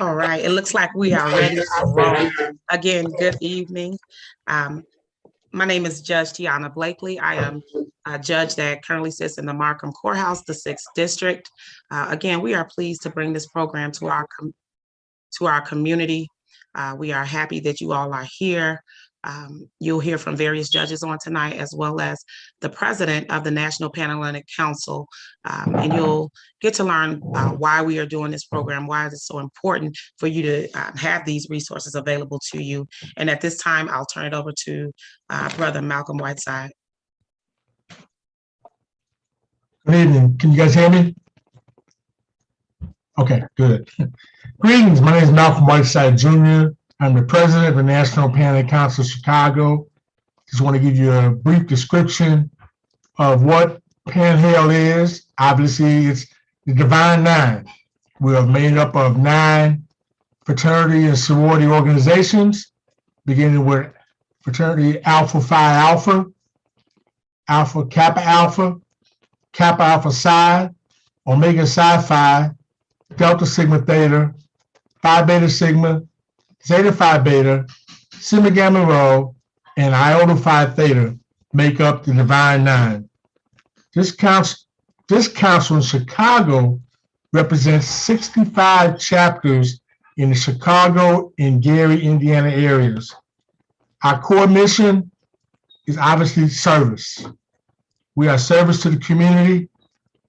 All right, it looks like we are ready to roll. Again, good evening. Um, my name is Judge Tiana Blakely. I am a judge that currently sits in the Markham Courthouse, the 6th District. Again, we are pleased to bring this program to our community. We are happy that you all are here. You'll hear from various judges on tonight, as well as the president of the National Panhellenic Council, and you'll get to learn why we are doing this program, why it's so important for you to have these resources available to you. And at this time, I'll turn it over to Brother Malcolm Whiteside. Good evening. Can you guys hear me? Okay, good. Greetings. My name is Malcolm Whiteside Jr. I'm the president of the National Panhellenic Council of Chicago. Just want to give you a brief description of what Panhandle is. Obviously, it's the Divine Nine. We are made up of 9 fraternity and sorority organizations, beginning with fraternity Alpha Phi Alpha, Alpha Kappa Alpha, Kappa Alpha Psi, Omega Psi Phi, Delta Sigma Theta, Phi Beta Sigma, Zeta Phi Beta, Sigma Gamma Rho, and Iota Phi Theta make up the Divine Nine. This council in Chicago represents 65 chapters in the Chicago and Gary, Indiana areas. Our core mission is obviously service. We are service to the community.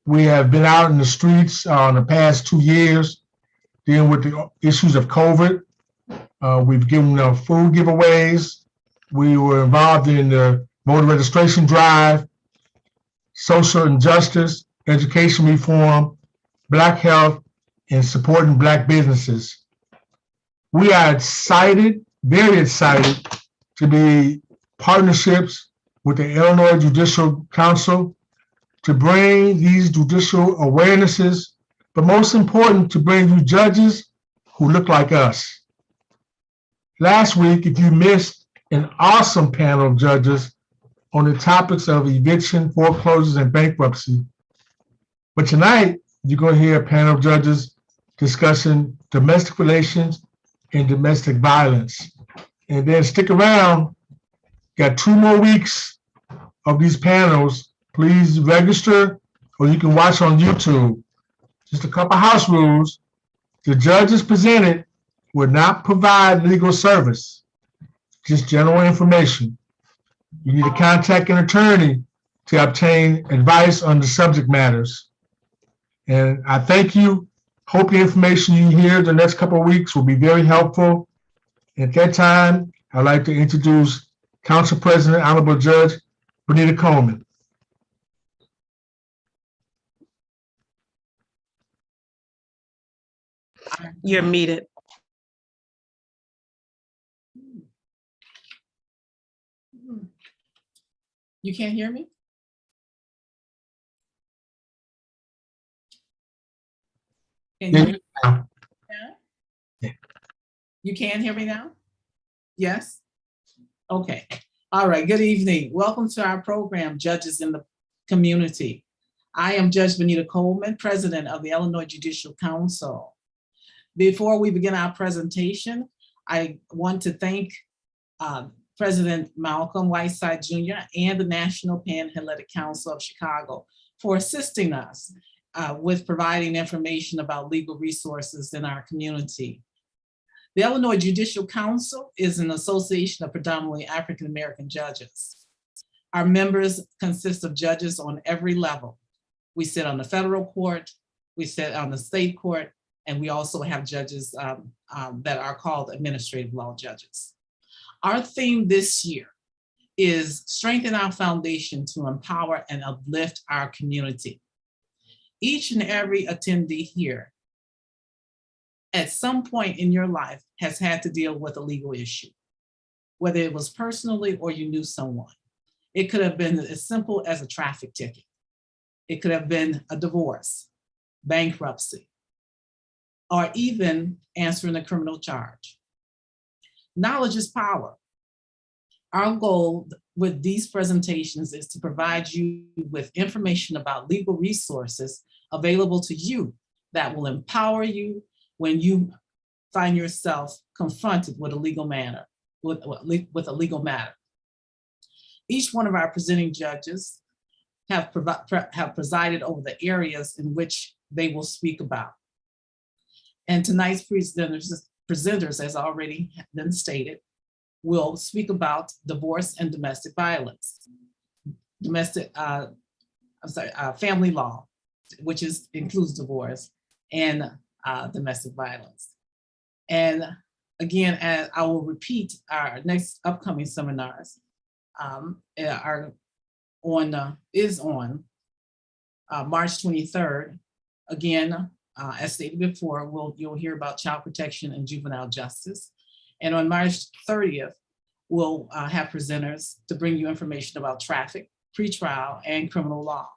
We have been out in the streets in the past 2 years dealing with the issues of COVID. We've given food giveaways. We were involved in the voter registration drive, social injustice, education reform, Black health, and supporting Black businesses. We are excited, very excited, to be partnerships with the Illinois Judicial Council to bring these judicial awarenesses, but most important, to bring you judges who look like us. Last week, if you missed an awesome panel of judges on the topics of eviction, foreclosures, and bankruptcy. But tonight, you're going to hear a panel of judges discussing domestic relations and domestic violence. And then stick around, got 2 more weeks of these panels. Please register, or you can watch on YouTube. Just a couple house rules. The judges presented will not provide legal service, just general information. You need to contact an attorney to obtain advice on the subject matters. And I thank you. Hope the information you hear the next couple of weeks will be very helpful. At that time, I'd like to introduce Council President, Honorable Judge Bonita Coleman. You're muted. You can't hear me? Can you hear me now? Yeah. You can hear me now? Yes? Okay. All right. Good evening. Welcome to our program, Judges in the Community. I am Judge Bonita Coleman, President of the Illinois Judicial Council. Before we begin our presentation, I want to thank President Malcolm Whiteside Jr. and the National Panhellenic Council of Chicago for assisting us with providing information about legal resources in our community. The Illinois Judicial Council is an association of predominantly African-American judges. Our members consist of judges on every level. We sit on the federal court, we sit on the state court, and we also have judges that are called administrative law judges. Our theme this year is strengthen our foundation to empower and uplift our community. Each and every attendee here at some point in your life has had to deal with a legal issue, whether it was personally or you knew someone. It could have been as simple as a traffic ticket. It could have been a divorce, bankruptcy, or even answering a criminal charge. Knowledge is power. Our goal with these presentations is to provide you with information about legal resources available to you that will empower you when you find yourself confronted with a legal matter, with a legal matter. Each one of our presenting judges have presided over the areas in which they will speak about. And tonight's presenters, as already been stated, will speak about divorce and domestic violence, family law, which includes divorce, and domestic violence. And again, as I will repeat, our next upcoming seminars is on March 23rd. Again, as stated before, you'll hear about child protection and juvenile justice. And on March 30th, we'll have presenters to bring you information about traffic, pretrial, and criminal law.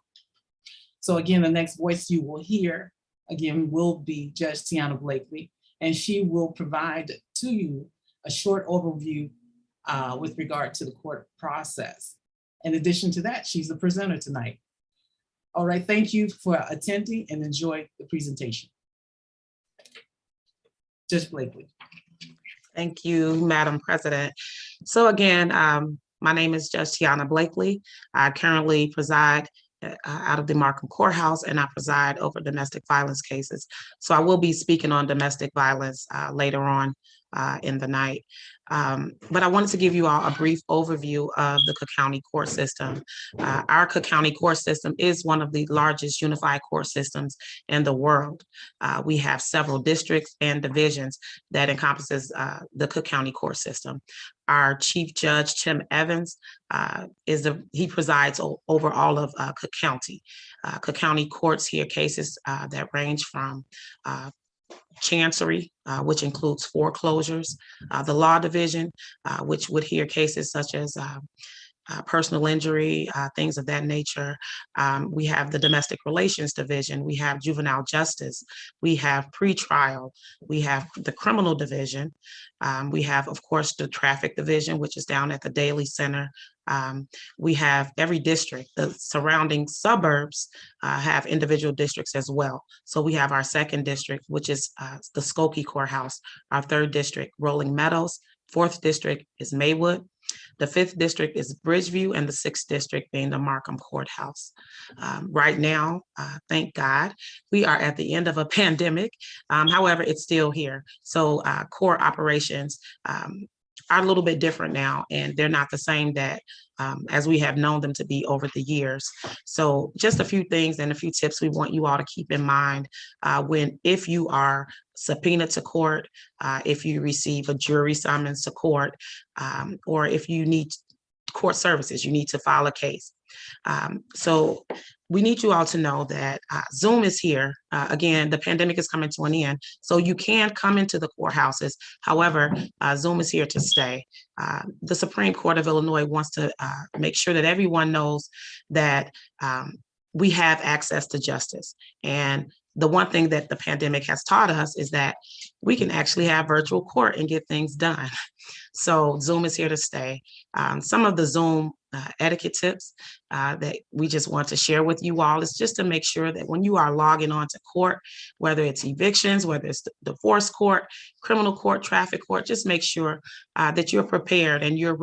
So again, the next voice you will hear, again, will be Judge Tiana Blakely, and she will provide to you a short overview with regard to the court process. In addition to that, she's the presenter tonight. All right, thank you for attending and enjoy the presentation. Judge Blakely. Thank you, Madam President. So again, my name is Judge Tiana Blakely. I currently preside out of the Markham Courthouse, and I preside over domestic violence cases. So I will be speaking on domestic violence later on in the night. But I wanted to give you all a brief overview of the Cook County court system. Our Cook County court system is one of the largest unified court systems in the world. We have several districts and divisions that encompasses the Cook County court system. Our Chief Judge, Tim Evans, he presides over all of Cook County. Cook County courts hear cases that range from Chancery, which includes foreclosures, the Law Division, which would hear cases such as personal injury, things of that nature. We have the Domestic Relations Division, we have Juvenile Justice, we have pretrial, we have the Criminal Division, we have, of course, the Traffic Division, which is down at the Daly Center. We have every district, the surrounding suburbs have individual districts as well. So we have our second district, which is the Skokie Courthouse, our third district, Rolling Meadows, fourth district is Maywood, the fifth district is Bridgeview, and the sixth district being the Markham Courthouse. Right now, thank God, we are at the end of a pandemic. However, it's still here. So court operations are a little bit different now, and they're not the same that as we have known them to be over the years. So just a few things and a few tips we want you all to keep in mind if you are subpoenaed to court, if you receive a jury summons to court, or if you need court services, you need to file a case. So we need you all to know that Zoom is here. Again, the pandemic is coming to an end, so you can come into the courthouses. However, Zoom is here to stay. The Supreme Court of Illinois wants to make sure that everyone knows that we have access to justice. And the one thing that the pandemic has taught us is that we can actually have virtual court and get things done. So Zoom is here to stay. Some of the Zoom etiquette tips that we just want to share with you all is just to make sure that when you are logging on to court, whether it's evictions, whether it's divorce court, criminal court, traffic court, just make sure that you're prepared and you're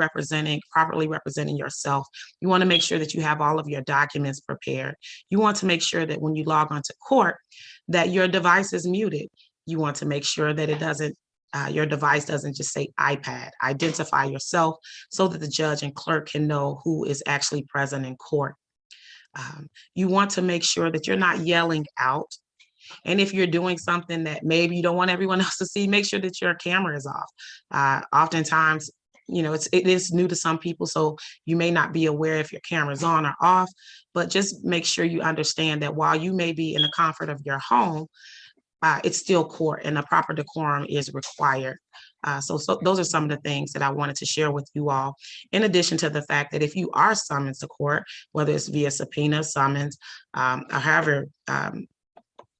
properly representing yourself. You want to make sure that you have all of your documents prepared. You want to make sure that when you log on to court, that your device is muted. You want to make sure that your device doesn't just say iPad. Identify yourself so that the judge and clerk can know who is actually present in court. You want to make sure that you're not yelling out. And if you're doing something that maybe you don't want everyone else to see, make sure that your camera is off. Oftentimes, it is new to some people, so you may not be aware if your camera is on or off, but just make sure you understand that while you may be in the comfort of your home, it's still court and a proper decorum is required. So those are some of the things that I wanted to share with you all. In addition to the fact that if you are summoned to court, whether it's via subpoena, summons, or however,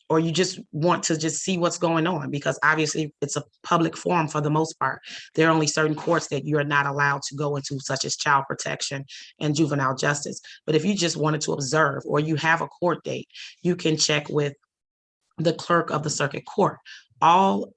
or you just want to just see what's going on, because obviously it's a public forum for the most part. There are only certain courts that you are not allowed to go into, such as child protection and juvenile justice. But if you just wanted to observe or you have a court date, you can check with the clerk of the circuit court. All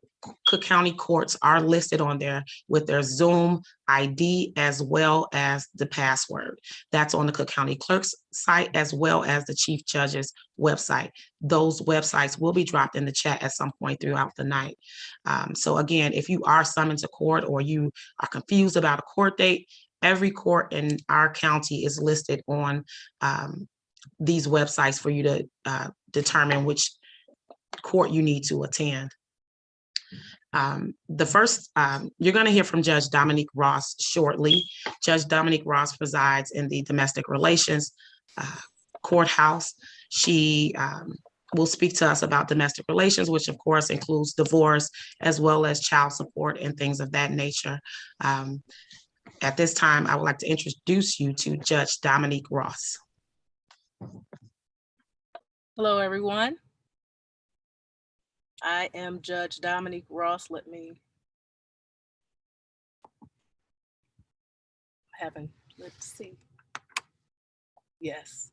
Cook County courts are listed on there with their Zoom ID as well as the password. That's on the Cook County Clerk's site as well as the Chief Judge's website. Those websites will be dropped in the chat at some point throughout the night. So again, if you are summoned to court or you are confused about a court date, every court in our county is listed on these websites for you to determine which court you need to attend. The first, you're going to hear from Judge Dominique Ross shortly. Judge Dominique Ross presides in the Domestic Relations Courthouse. She will speak to us about domestic relations, which of course includes divorce, as well as child support and things of that nature. At this time, I would like to introduce you to Judge Dominique Ross. Hello, everyone. I am Judge Dominique Ross. Let's see. Yes.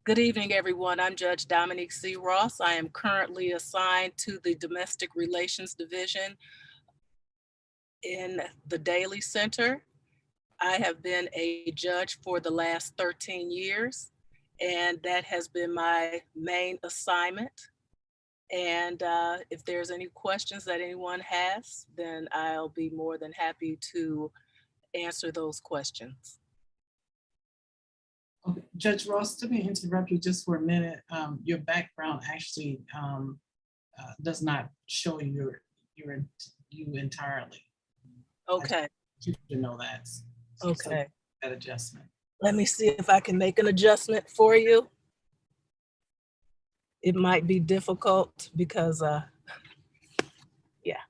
Good evening, everyone. I'm Judge Dominique C. Ross. I am currently assigned to the Domestic Relations Division in the Daly Center. I have been a judge for the last 13 years, and that has been my main assignment. And if there's any questions that anyone has, then I'll be more than happy to answer those questions. Okay. Judge Ross, let me interrupt you just for a minute. Your background actually does not show you entirely. Okay. You should know that. Okay. That adjustment. Let me see if I can make an adjustment for you. It might be difficult because, yeah.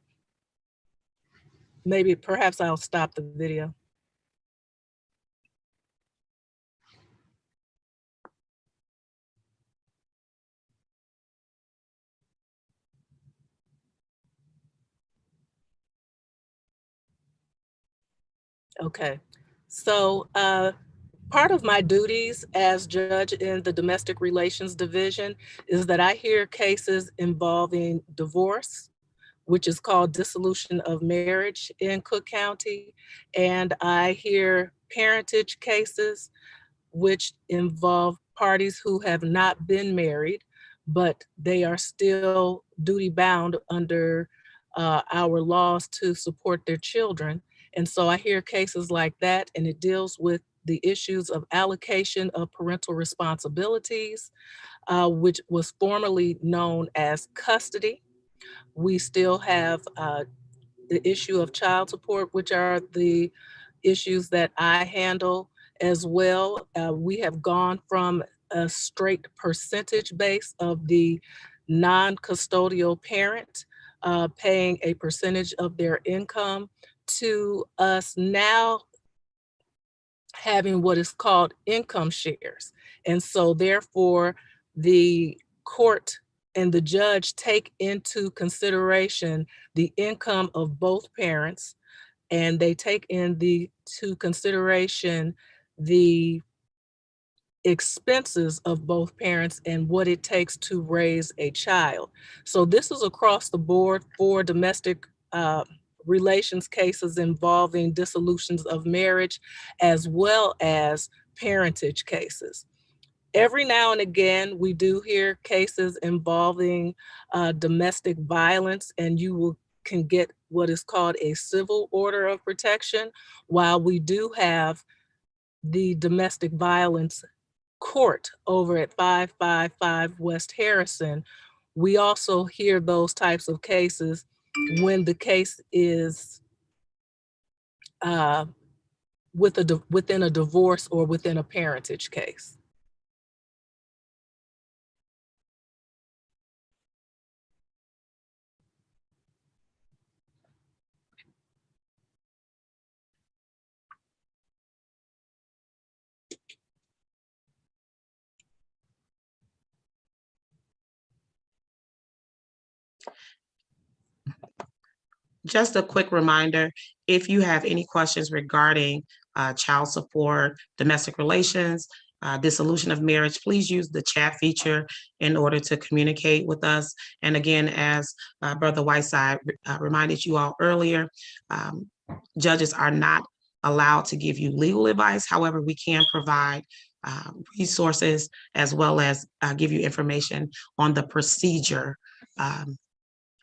Perhaps I'll stop the video. Okay, so part of my duties as judge in the Domestic Relations Division is that I hear cases involving divorce, which is called dissolution of marriage in Cook County, and I hear parentage cases, which involve parties who have not been married, but they are still duty bound under our laws to support their children. And so I hear cases like that, and it deals with the issues of allocation of parental responsibilities, which was formerly known as custody. We still have the issue of child support, which are the issues that I handle as well. We have gone from a straight percentage base of the non-custodial parent paying a percentage of their income to us now having what is called income shares. And so therefore the court and the judge take into consideration the income of both parents, and they take into consideration the expenses of both parents and what it takes to raise a child. So this is across the board for domestic relations cases involving dissolutions of marriage, as well as parentage cases. Every now and again, we do hear cases involving domestic violence, and you can get what is called a civil order of protection. While we do have the domestic violence court over at 555 West Harrison, we also hear those types of cases when the case is within a divorce or within a parentage case. Just a quick reminder, if you have any questions regarding child support, domestic relations, dissolution of marriage, please use the chat feature in order to communicate with us. And again, as Brother Whiteside reminded you all earlier, judges are not allowed to give you legal advice. However, we can provide resources as well as give you information on the procedure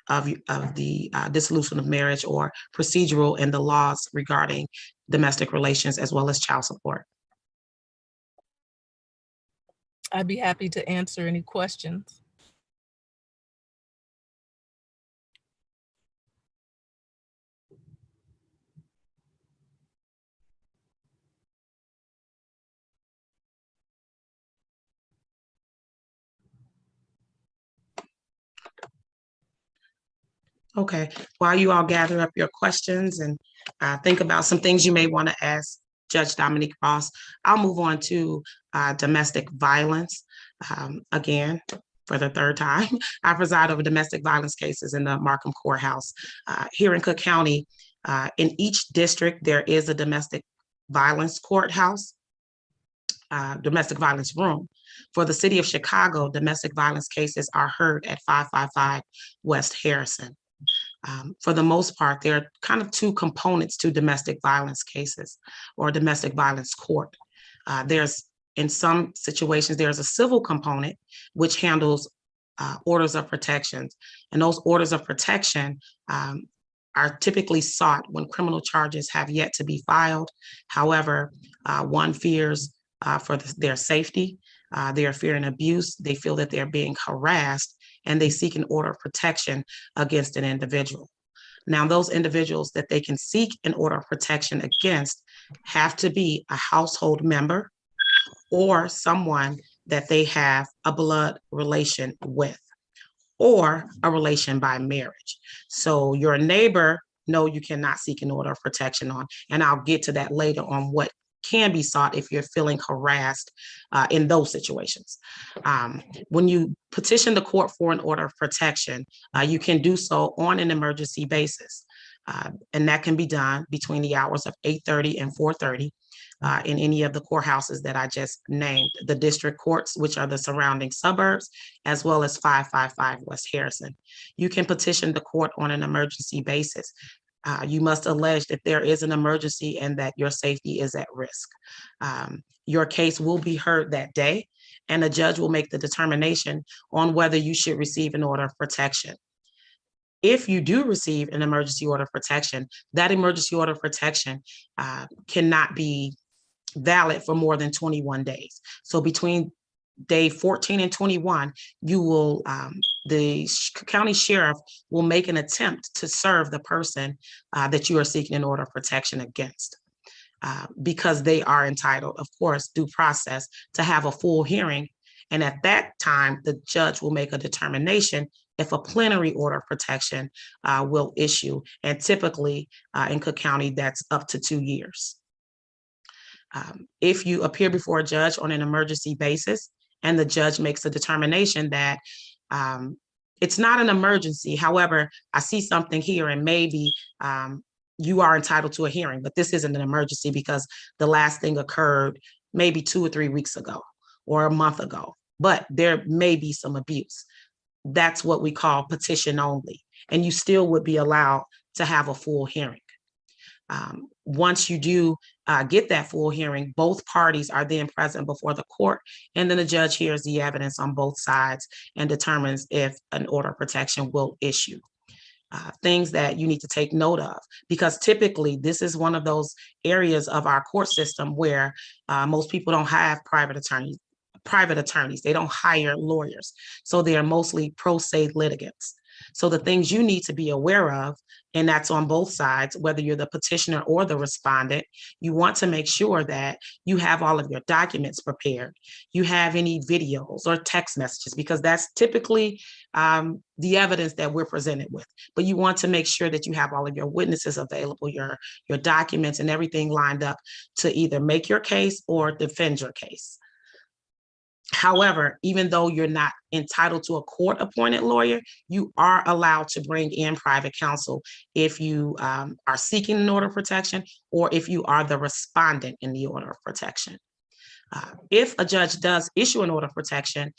of the dissolution of marriage, or procedural and the laws regarding domestic relations as well as child support. I'd be happy to answer any questions. Okay, while you all gather up your questions and think about some things you may want to ask Judge Dominique Ross, I'll move on to domestic violence. Again, for the third time, I preside over domestic violence cases in the Markham Courthouse. Here in Cook County, in each district, there is a domestic violence courthouse, domestic violence room. For the city of Chicago, domestic violence cases are heard at 555 West Harrison. For the most part, there are kind of two components to domestic violence cases or domestic violence court. In some situations, there's a civil component which handles orders of protection. And those orders of protection are typically sought when criminal charges have yet to be filed. However, one fears for their safety, they are fearing abuse, they feel that they're being harassed, and they seek an order of protection against an individual. Now, those individuals that they can seek an order of protection against have to be a household member or someone that they have a blood relation with, or a relation by marriage. So your neighbor, no, you cannot seek an order of protection on, and I'll get to that later on what can be sought if you're feeling harassed in those situations. When you petition the court for an order of protection, you can do so on an emergency basis. And that can be done between the hours of 8:30 and 4:30 in any of the courthouses that I just named, the district courts, which are the surrounding suburbs, as well as 555 West Harrison. You can petition the court on an emergency basis. You must allege that there is an emergency and that your safety is at risk. Your case will be heard that day, and a judge will make the determination on whether you should receive an order of protection. If you do receive an emergency order of protection, that emergency order of protection cannot be valid for more than 21 days. So between day 14 and 21, you will, the county sheriff will make an attempt to serve the person that you are seeking an order of protection against, because they are entitled, of course, due process, to have a full hearing. And at that time, the judge will make a determination if a plenary order of protection will issue. And typically in Cook County, that's up to 2 years. If you appear before a judge on an emergency basis and the judge makes a determination that it's not an emergency, however, I see something here and maybe you are entitled to a hearing, but this isn't an emergency because the last thing occurred maybe 2 or 3 weeks ago or a month ago, but there may be some abuse. That's what we call petition only, and you still would be allowed to have a full hearing. Once you do get that full hearing, both parties are then present before the court, and then the judge hears the evidence on both sides and determines if an order of protection will issue. Things that you need to take note of, because typically this is one of those areas of our court system where most people don't have private attorneys. They don't hire lawyers. So they are mostly pro se litigants. So the things you need to be aware of, and that's on both sides, whether you're the petitioner or the respondent, you want to make sure that you have all of your documents prepared. You have any videos or text messages, because that's typically the evidence that we're presented with. But you want to make sure that you have all of your witnesses available, your documents and everything lined up to either make your case or defend your case. However, even though you're not entitled to a court-appointed lawyer, you are allowed to bring in private counsel if you are seeking an order of protection or if you are the respondent in the order of protection. If a judge does issue an order of protection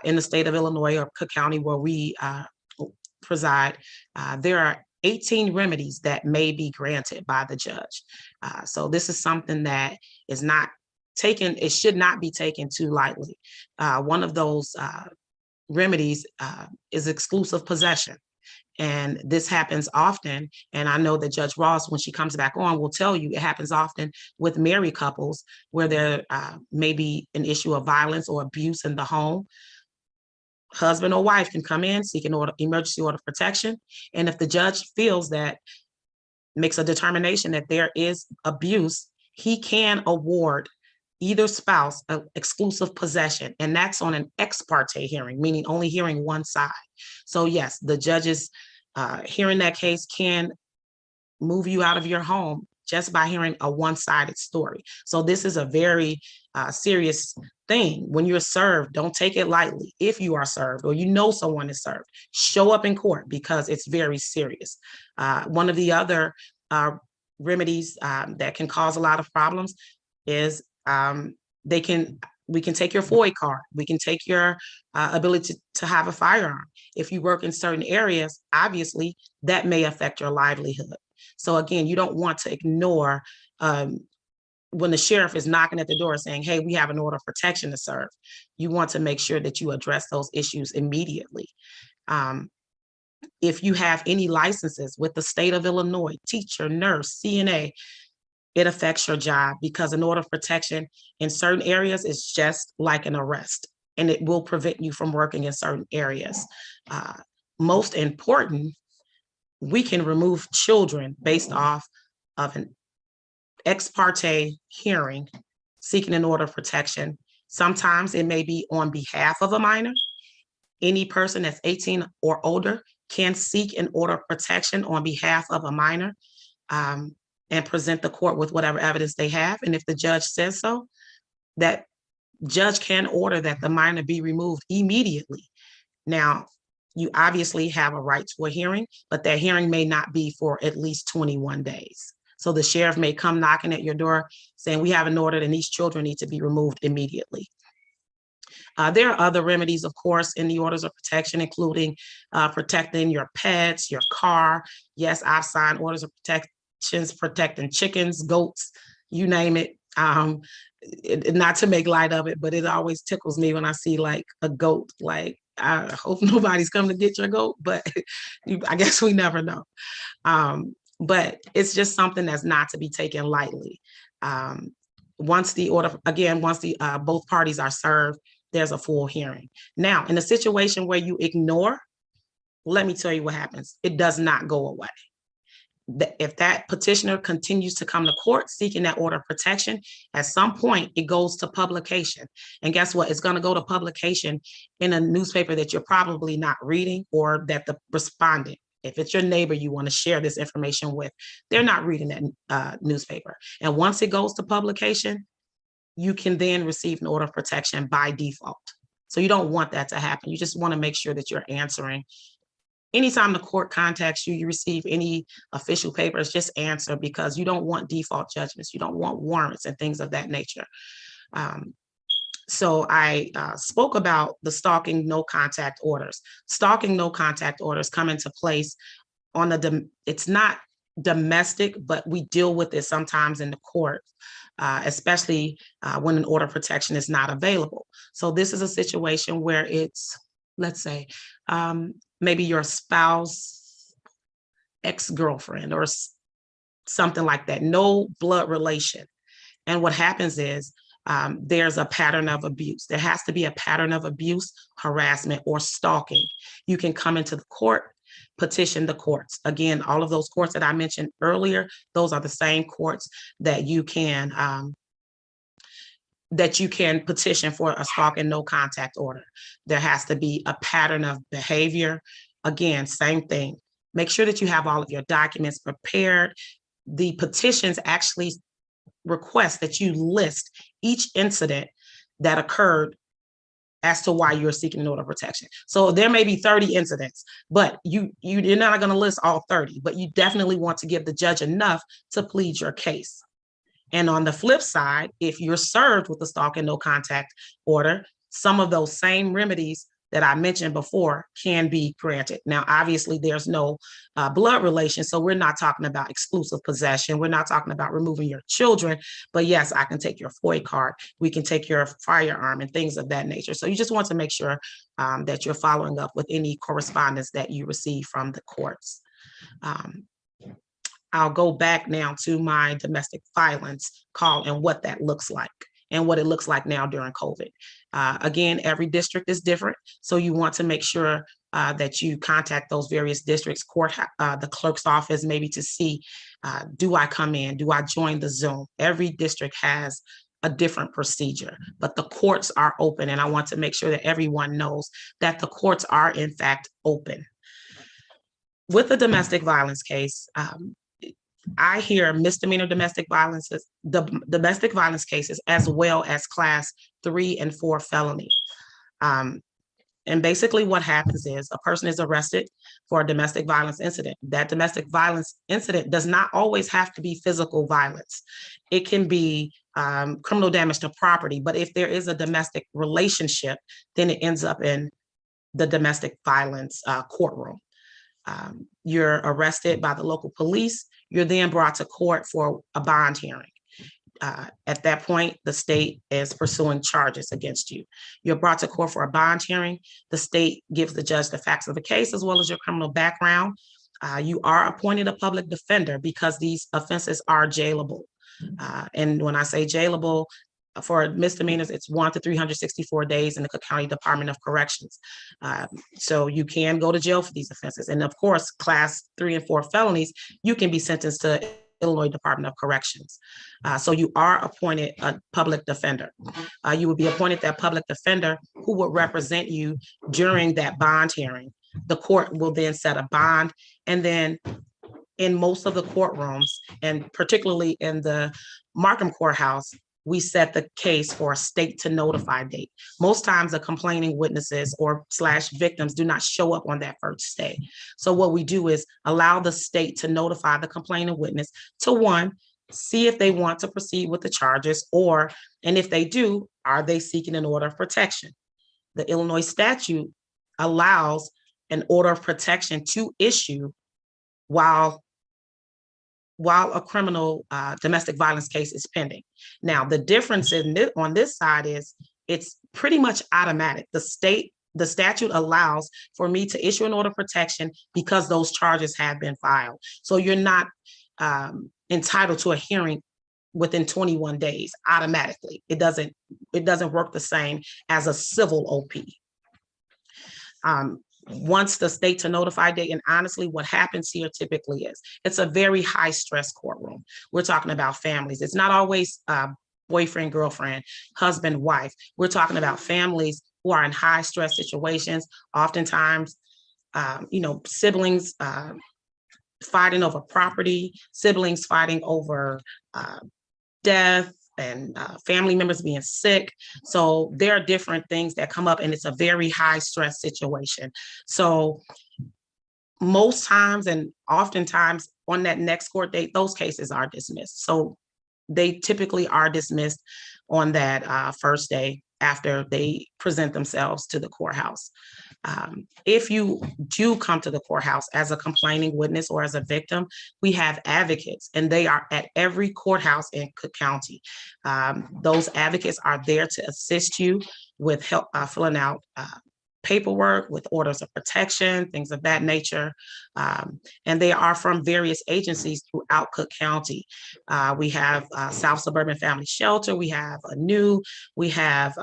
in the state of Illinois or Cook County where we preside, there are 18 remedies that may be granted by the judge. So this is something that is not taken, it should not be taken too lightly. One of those remedies is exclusive possession. And this happens often. And I know that Judge Ross, when she comes back on, will tell you it happens often with married couples where there may be an issue of violence or abuse in the home. Husband or wife can come in, seek an order, emergency order of protection. And if the judge feels that, makes a determination that there is abuse, he can award either spouse exclusive possession. And that's on an ex parte hearing, meaning only hearing one side. So yes, the judges hearing that case can move you out of your home just by hearing a one-sided story. So this is a very serious thing. When you're served, don't take it lightly. If you are served or you know someone is served, show up in court because it's very serious. One of the other remedies that can cause a lot of problems is we can take your FOIA card. We can take your ability to have a firearm. If you work in certain areas, obviously that may affect your livelihood. So again, you don't want to ignore when the sheriff is knocking at the door saying, hey, we have an order of protection to serve. You want to make sure that you address those issues immediately. If you have any licenses with the state of Illinois, teacher, nurse, CNA, it affects your job because an order of protection in certain areas is just like an arrest, and it will prevent you from working in certain areas. Most important, we can remove children based off of an ex parte hearing seeking an order of protection. Sometimes it may be on behalf of a minor. Any person that's 18 or older can seek an order of protection on behalf of a minor and present the court with whatever evidence they have. And if the judge says so, that judge can order that the minor be removed immediately. Now, you obviously have a right to a hearing, but that hearing may not be for at least 21 days. So the sheriff may come knocking at your door saying, we have an order and these children need to be removed immediately. There are other remedies, of course, in the orders of protection, including protecting your pets, your car. Yes, I've signed orders of protections protecting chickens, goats, you name it. Not to make light of it, but it always tickles me when I see like a goat. Like, I hope nobody's coming to get your goat, but I guess we never know. But it's just something that's not to be taken lightly. Once the order, again, once the both parties are served, there's a full hearing. Now, in a situation where you ignore, let me tell you what happens. It does not go away. If that petitioner continues to come to court seeking that order of protection, at some point it goes to publication. And guess what? It's going to go to publication in a newspaper that you're probably not reading, or that the respondent, if it's your neighbor you want to share this information with, they're not reading that newspaper. And once it goes to publication, you can then receive an order of protection by default. So you don't want that to happen. You just want to make sure that you're answering. Anytime the court contacts you, you receive any official papers, just answer, because you don't want default judgments. You don't want warrants and things of that nature. So I spoke about the stalking no contact orders. Stalking no contact orders come into place on it's not domestic, but we deal with it sometimes in the court, especially when an order of protection is not available. So this is a situation where it's, let's say, maybe your spouse, ex-girlfriend, or something like that, no blood relation. And what happens is there's a pattern of abuse. There has to be a pattern of abuse, harassment, or stalking. You can come into the court, petition the courts. Again, all of those courts that I mentioned earlier, those are the same courts that you can petition for a stalking no contact order. There has to be a pattern of behavior. Again, same thing. Make sure that you have all of your documents prepared. The petitions actually request that you list each incident that occurred as to why you're seeking an order of protection. So there may be 30 incidents, but you're not going to list all 30, but you definitely want to give the judge enough to plead your case. And on the flip side, if you're served with a stalk and no contact order, some of those same remedies that I mentioned before can be granted. Now, obviously, there's no blood relation, so we're not talking about exclusive possession. We're not talking about removing your children, but yes, I can take your FOIA card. We can take your firearm and things of that nature. So you just want to make sure that you're following up with any correspondence that you receive from the courts. I'll go back now to my domestic violence call and what that looks like and what it looks like now during COVID. Again, every district is different. So you want to make sure that you contact those various districts, the clerk's office, maybe to see, do I come in? Do I join the Zoom? Every district has a different procedure, but the courts are open. And I want to make sure that everyone knows that the courts are in fact open. With a domestic violence case, I hear misdemeanor domestic violence cases, as well as class 3 and 4 felony. And basically what happens is a person is arrested for a domestic violence incident. That domestic violence incident does not always have to be physical violence. It can be criminal damage to property, but if there is a domestic relationship, then it ends up in the domestic violence courtroom. You're arrested by the local police. You're then brought to court for a bond hearing. At that point, the state is pursuing charges against you. You're brought to court for a bond hearing. The state gives the judge the facts of the case as well as your criminal background. You are appointed a public defender because these offenses are jailable. And when I say jailable, for misdemeanors, it's 1 to 364 days in the Cook County Department of Corrections. So you can go to jail for these offenses. And of course, class 3 and 4 felonies, you can be sentenced to Illinois Department of Corrections. So you are appointed a public defender. You will be appointed that public defender who will represent you during that bond hearing. The court will then set a bond, and then in most of the courtrooms, and particularly in the Markham Courthouse, we set the case for a state to notify date. Most times the complaining witnesses or / victims do not show up on that first day. So what we do is allow the state to notify the complaining witness to, one, see if they want to proceed with the charges, and if they do, are they seeking an order of protection? The Illinois statute allows an order of protection to issue while a criminal domestic violence case is pending. Now, the difference on this side is it's pretty much automatic. The statute allows for me to issue an order of protection because those charges have been filed. So you're not entitled to a hearing within 21 days automatically. It doesn't work the same as a civil OP. Once the state to notify date, and honestly, what happens here typically is it's a very high stress courtroom. We're talking about families. It's not always boyfriend, girlfriend, husband, wife. We're talking about families who are in high stress situations. Oftentimes, siblings fighting over property, siblings fighting over death, and family members being sick. So there are different things that come up, and it's a very high stress situation. So most times and oftentimes on that next court date, those cases are dismissed. So they typically are dismissed on that first day after they present themselves to the courthouse. If you do come to the courthouse as a complaining witness or as a victim, we have advocates, and they are at every courthouse in Cook County. Those advocates are there to assist you with help filling out paperwork, with orders of protection, things of that nature. And they are from various agencies throughout Cook County. We have South Suburban Family Shelter, we have ANEW, we have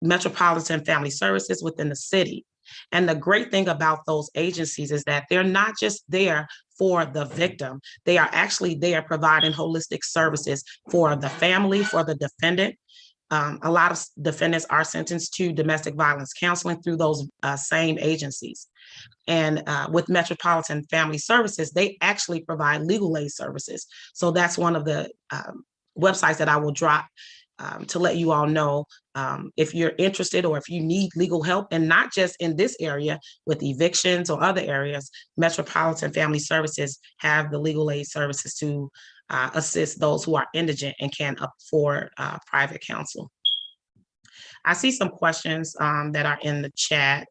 Metropolitan Family Services within the city. And the great thing about those agencies is that they're not just there for the victim, they are actually there providing holistic services for the family, for the defendant. A lot of defendants are sentenced to domestic violence counseling through those same agencies. And with Metropolitan Family Services, they actually provide legal aid services. So that's one of the websites that I will drop to let you all know if you're interested or if you need legal help, and not just in this area with evictions or other areas. Metropolitan Family Services have the legal aid services to assist those who are indigent and can't afford private counsel. I see some questions that are in the chat.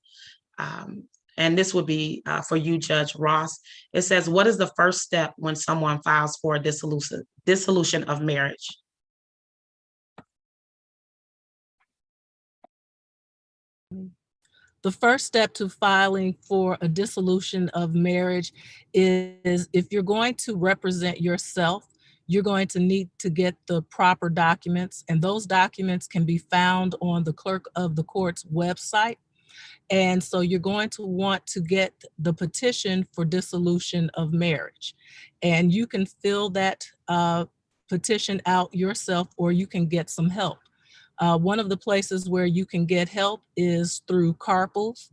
And this would be for you, Judge Ross. It says, what is the first step when someone files for a dissolution of marriage? The first step to filing for a dissolution of marriage is, if you're going to represent yourself, you're going to need to get the proper documents, and those documents can be found on the clerk of the court's website. And so you're going to want to get the petition for dissolution of marriage. And you can fill that petition out yourself, or you can get some help. One of the places where you can get help is through carpals.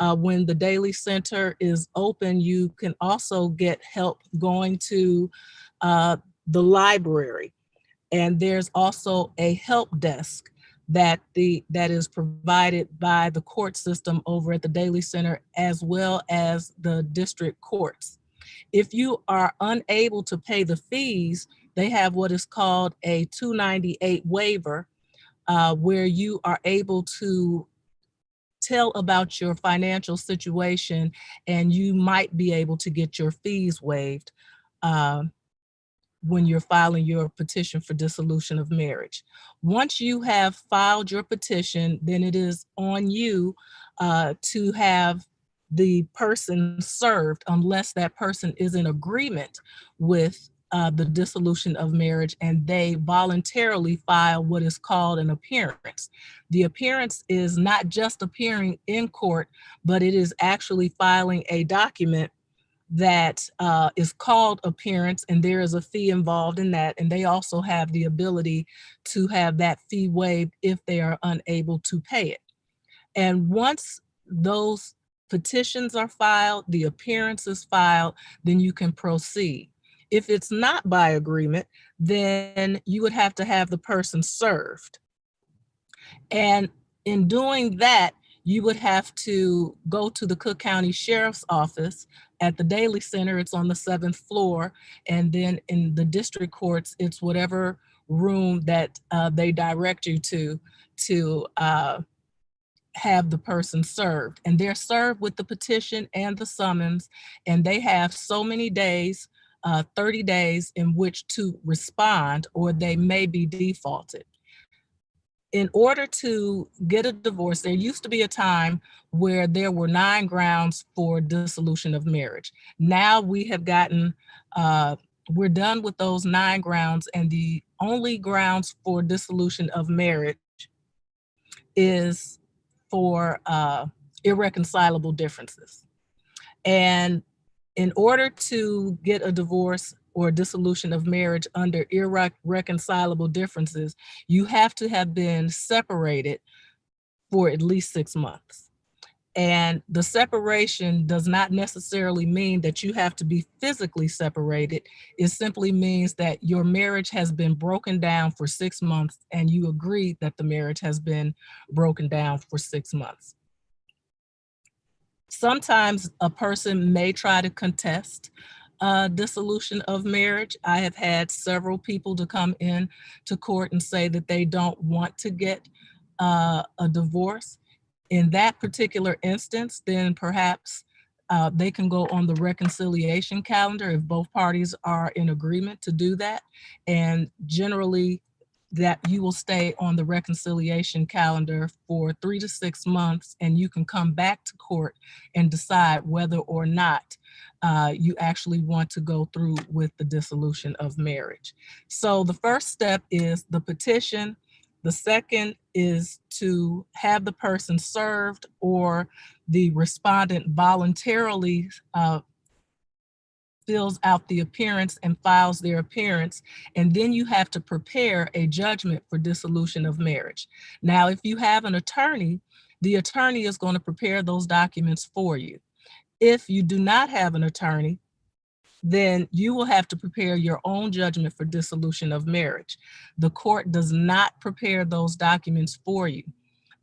When the Daily Center is open, you can also get help going to the library. And there's also a help desk that is provided by the court system over at the Daily Center, as well as the district courts. If you are unable to pay the fees, they have what is called a 298 waiver, where you are able to tell about your financial situation, and you might be able to get your fees waived when you're filing your petition for dissolution of marriage. Once you have filed your petition, then it is on you to have the person served, unless that person is in agreement with the dissolution of marriage and they voluntarily file what is called an appearance. The appearance is not just appearing in court, but it is actually filing a document that is called appearance, and there is a fee involved in that. And they also have the ability to have that fee waived if they are unable to pay it. And once those petitions are filed, the appearance is filed, then you can proceed. If it's not by agreement, then you would have to have the person served. And in doing that, you would have to go to the Cook County Sheriff's Office. At the Daily Center, it's on the 7th floor. And then in the district courts, it's whatever room that they direct you to have the person served. And they're served with the petition and the summons, and they have so many days, 30 days in which to respond, or they may be defaulted. In order to get a divorce, there used to be a time where there were 9 grounds for dissolution of marriage. Now we have gotten, we're done with those 9 grounds, and the only grounds for dissolution of marriage is for irreconcilable differences. And in order to get a divorce or dissolution of marriage under irreconcilable differences, you have to have been separated for at least 6 months. And the separation does not necessarily mean that you have to be physically separated. It simply means that your marriage has been broken down for 6 months, and you agree that the marriage has been broken down for 6 months. Sometimes a person may try to contest dissolution of marriage. I have had several people to come in to court and say that they don't want to get a divorce. In that particular instance, then perhaps they can go on the reconciliation calendar if both parties are in agreement to do that. And generally, that you will stay on the reconciliation calendar for 3 to 6 months, and you can come back to court and decide whether or not you actually want to go through with the dissolution of marriage. So the first step is the petition. The second is to have the person served, or the respondent voluntarily fills out the appearance and files their appearance, and then you have to prepare a judgment for dissolution of marriage. Now, if you have an attorney, the attorney is going to prepare those documents for you. If you do not have an attorney, then you will have to prepare your own judgment for dissolution of marriage. The court does not prepare those documents for you.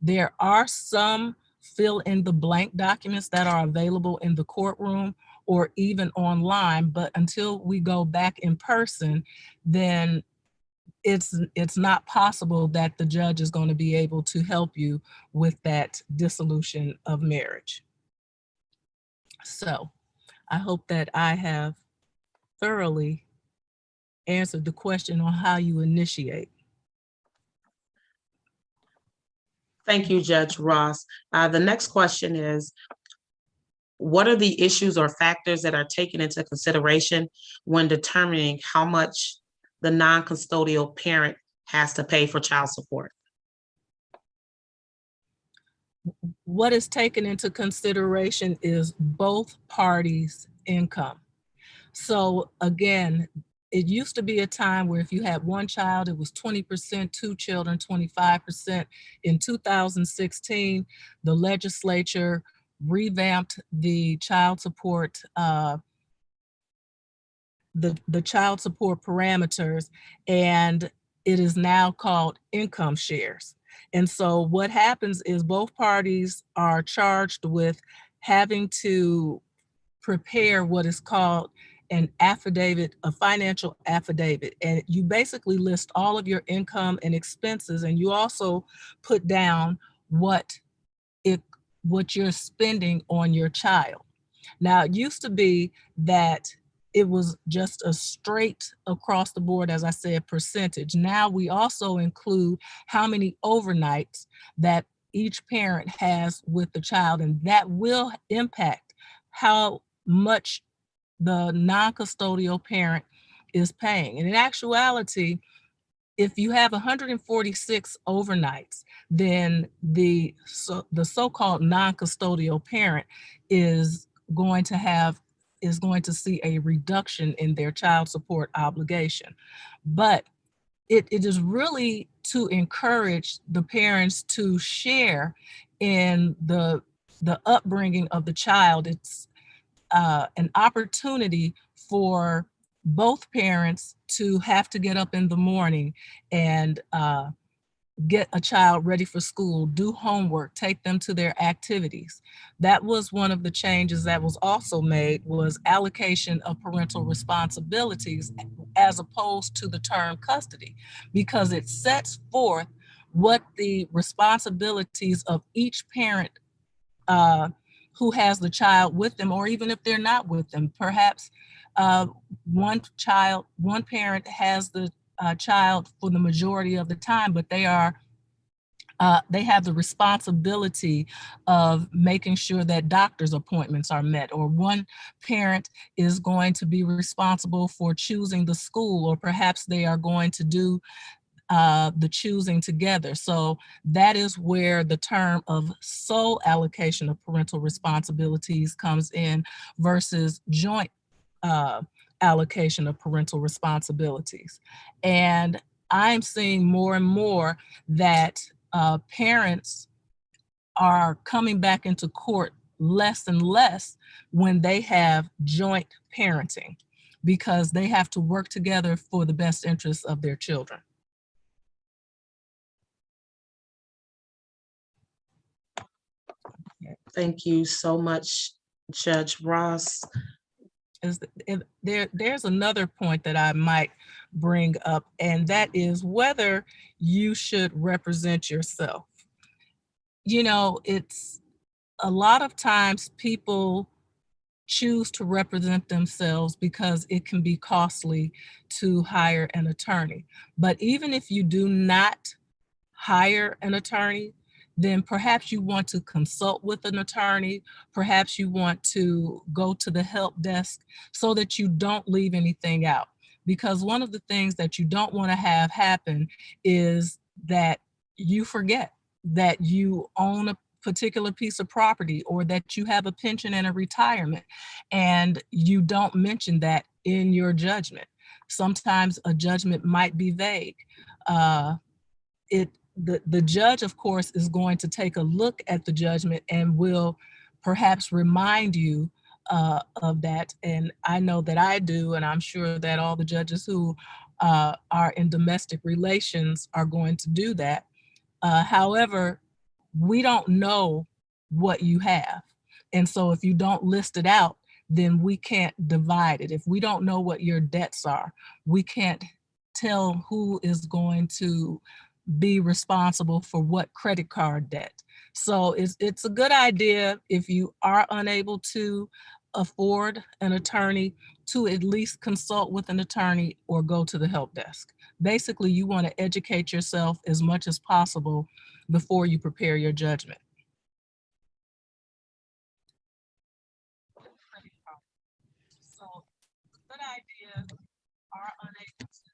There are some fill in the blank documents that are available in the courtroom, or even online, but until we go back in person, then it's not possible that the judge is going to be able to help you with that dissolution of marriage. So I hope that I have thoroughly answered the question on how you initiate. Thank you, Judge Ross. The next question is, what are the issues or factors that are taken into consideration when determining how much the non-custodial parent has to pay for child support? What is taken into consideration is both parties' income. So again, it used to be a time where if you had one child, it was 20%, two children, 25%. In 2016, the legislature revamped the child support, the child support parameters, and it is now called income shares. And so what happens is both parties are charged with having to prepare what is called an affidavit, a financial affidavit. And you basically list all of your income and expenses, and you also put down what you're spending on your child. Now, it used to be that it was just a straight across the board, as I said, percentage. Now we also include how many overnights that each parent has with the child, and that will impact how much the non-custodial parent is paying. And in actuality, if you have 146 overnights, then the so-called non-custodial parent is going to see a reduction in their child support obligation. But it is really to encourage the parents to share in the upbringing of the child. It's an opportunity for both parents to have to get up in the morning and get a child ready for school, do homework, take them to their activities. That was one of the changes that was also made, was allocation of parental responsibilities as opposed to the term custody, because it sets forth what the responsibilities of each parent who has the child with them, or even if they're not with them. Perhaps one parent has the child for the majority of the time, but they have the responsibility of making sure that doctor's appointments are met, or one parent is going to be responsible for choosing the school, or perhaps they are going to do the choosing together. So that is where the term of sole allocation of parental responsibilities comes in versus joint allocation of parental responsibilities. And I'm seeing more and more that parents are coming back into court less and less when they have joint parenting, because they have to work together for the best interests of their children. Thank you so much, Judge Ross. There's another point that I might bring up, and that is whether you should represent yourself. You know, it's a lot of times people choose to represent themselves because it can be costly to hire an attorney. But even if you do not hire an attorney, then perhaps you want to consult with an attorney, perhaps you want to go to the help desk so that you don't leave anything out. Because one of the things that you don't want to have happen is that you forget that you own a particular piece of property, or that you have a pension and a retirement, and you don't mention that in your judgment. Sometimes a judgment might be vague. The judge, of course, is going to take a look at the judgment and will perhaps remind you of that. And I know that I do, and I'm sure that all the judges who are in domestic relations are going to do that. However, we don't know what you have. And so if you don't list it out, then we can't divide it. If we don't know what your debts are, we can't tell who is going to be responsible for what credit card debt. So it's a good idea, if you are unable to afford an attorney, to at least consult with an attorney or go to the help desk. Basically, you want to educate yourself as much as possible before you prepare your judgment. So, good idea, are unable to.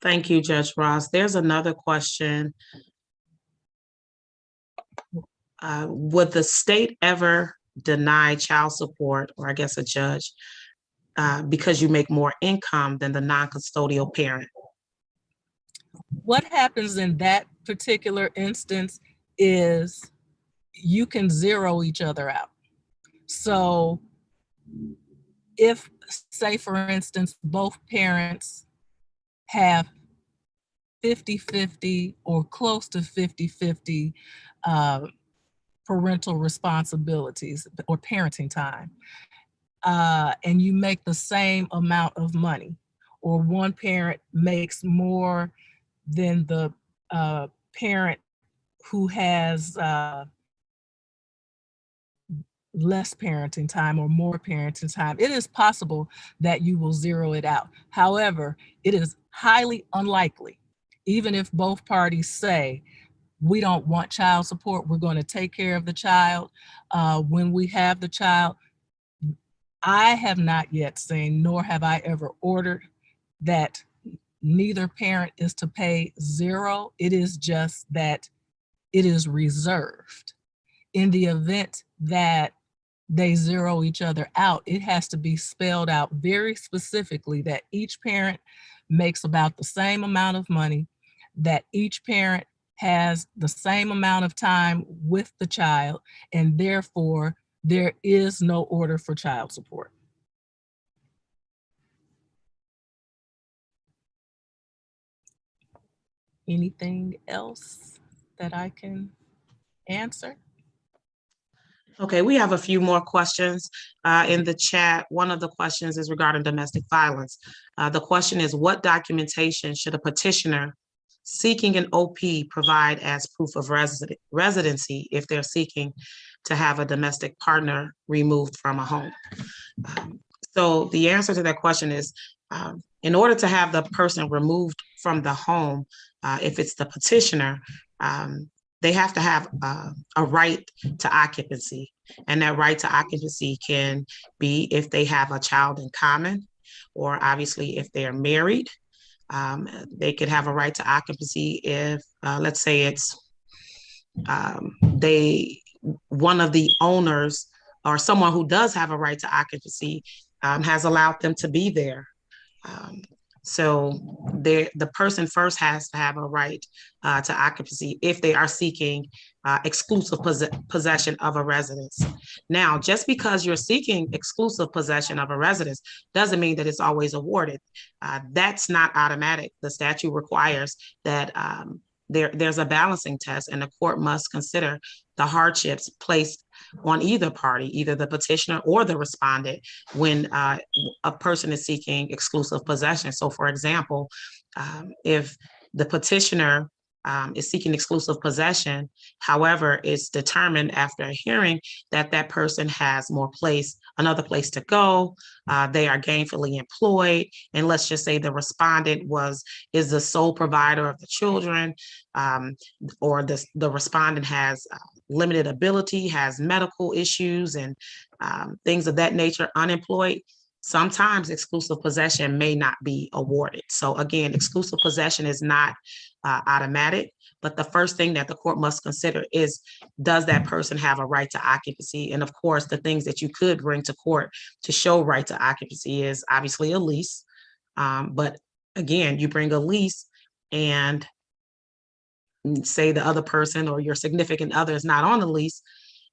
Thank you, Judge Ross. There's another question. Would the state ever deny child support, or I guess a judge, because you make more income than the non-custodial parent? What happens in that particular instance is you can zero each other out. So if, say for instance, both parents have 50-50 or close to 50-50 parental responsibilities or parenting time, and you make the same amount of money, or one parent makes more than the parent who has less parenting time or more parenting time, it is possible that you will zero it out. However, it is highly unlikely, even if both parties say, we don't want child support, we're going to take care of the child when we have the child. I have not yet seen, nor have I ever ordered, that neither parent is to pay zero. It is just that it is reserved. In the event that they zero each other out, it has to be spelled out very specifically that each parent makes about the same amount of money, that each parent has the same amount of time with the child, and therefore there is no order for child support. Anything else that I can answer? Okay, we have a few more questions in the chat. One of the questions is regarding domestic violence. The question is, what documentation should a petitioner seeking an OP provide as proof of residency if they're seeking to have a domestic partner removed from a home? So the answer to that question is, in order to have the person removed from the home, if it's the petitioner, they have to have a right to occupancy. And that right to occupancy can be if they have a child in common, or obviously if they're married. They could have a right to occupancy if, let's say it's one of the owners or someone who does have a right to occupancy has allowed them to be there. So the person first has to have a right to occupancy if they are seeking exclusive possession of a residence. Now, just because you're seeking exclusive possession of a residence doesn't mean that it's always awarded. That's not automatic. The statute requires that there's a balancing test, and the court must consider the hardships placed on either party, either the petitioner or the respondent, when a person is seeking exclusive possession. So for example, if the petitioner is seeking exclusive possession, however, it's determined after a hearing that that person has another place to go, they are gainfully employed, and let's just say the respondent is the sole provider of the children, or the respondent has limited ability, has medical issues and things of that nature, unemployed, sometimes exclusive possession may not be awarded. So again, exclusive possession is not automatic, but the first thing that the court must consider is, does that person have a right to occupancy? And of course, the things that you could bring to court to show right to occupancy is obviously a lease. But again, you bring a lease and say the other person or your significant other is not on the lease.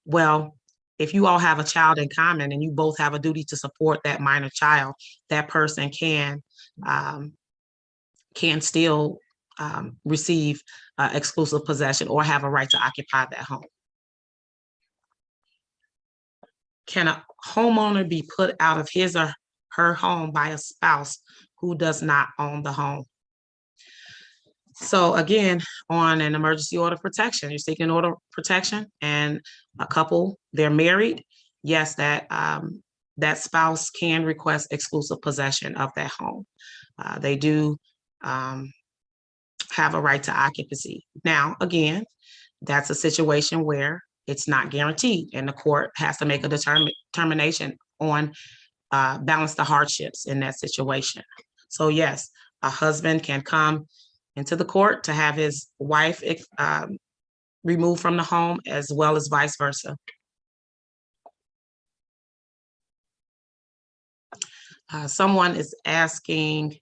Well, if you all have a child in common and you both have a duty to support that minor child, that person can still receive exclusive possession or have a right to occupy that home. Can a homeowner be put out of his or her home by a spouse who does not own the home. So again, on an emergency order of protection, you're seeking order of protection, and a couple, they're married. Yes, that spouse can request exclusive possession of that home. They do have a right to occupancy. Now, again, that's a situation where it's not guaranteed, and the court has to make a determination on balance the hardships in that situation. So yes, a husband can come into the court to have his wife removed from the home, as well as vice versa. Someone is asking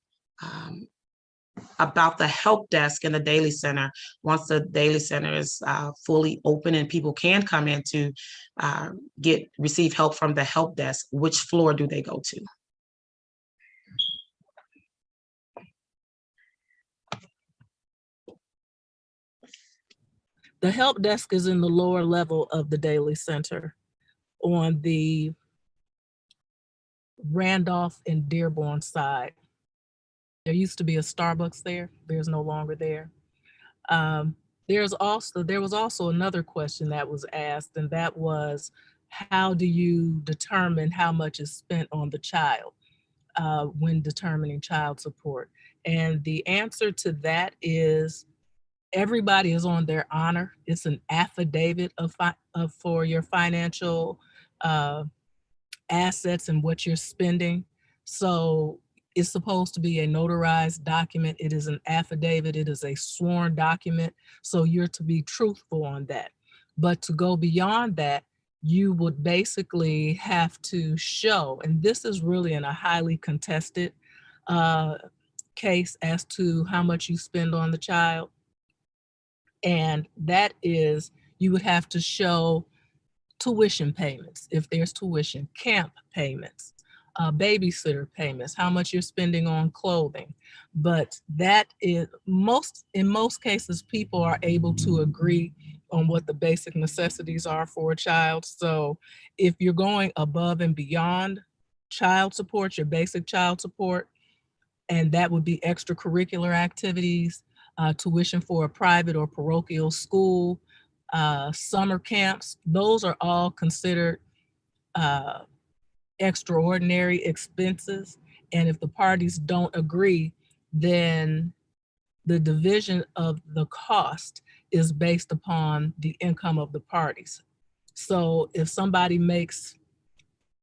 about the help desk in the Daily Center. Once the Daily Center is fully open and people can come in to receive help from the help desk, which floor do they go to? The help desk is in the lower level of the Daily Center on the Randolph and Dearborn side. There used to be a Starbucks there. There's no longer there. There was also another question that was asked, and that was, how do you determine how much is spent on the child when determining child support? And the answer to that is, everybody is on their honor. It's an affidavit for your financial assets and what you're spending. So it's supposed to be a notarized document. It is an affidavit. It is a sworn document. So you're to be truthful on that. But to go beyond that, you would basically have to show, and this is really in a highly contested case as to how much you spend on the child. And that is, you would have to show tuition payments, if there's tuition, camp payments, babysitter payments, how much you're spending on clothing. But that is, in most cases, people are able to agree on what the basic necessities are for a child. So if you're going above and beyond child support, your basic child support, and that would be extracurricular activities, tuition for a private or parochial school, summer camps, those are all considered extraordinary expenses. And if the parties don't agree, then the division of the cost is based upon the income of the parties. So if somebody makes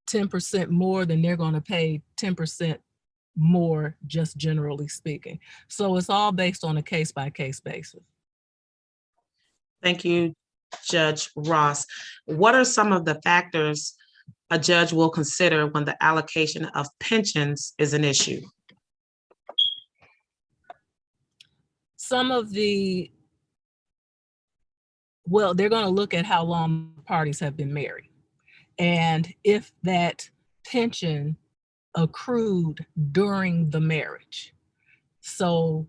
10% more, then they're going to pay 10% more, just generally speaking. So it's all based on a case-by-case basis. Thank you, Judge Ross. What are some of the factors a judge will consider when the allocation of pensions is an issue? They're going to look at how long parties have been married, and if that pension accrued during the marriage. So,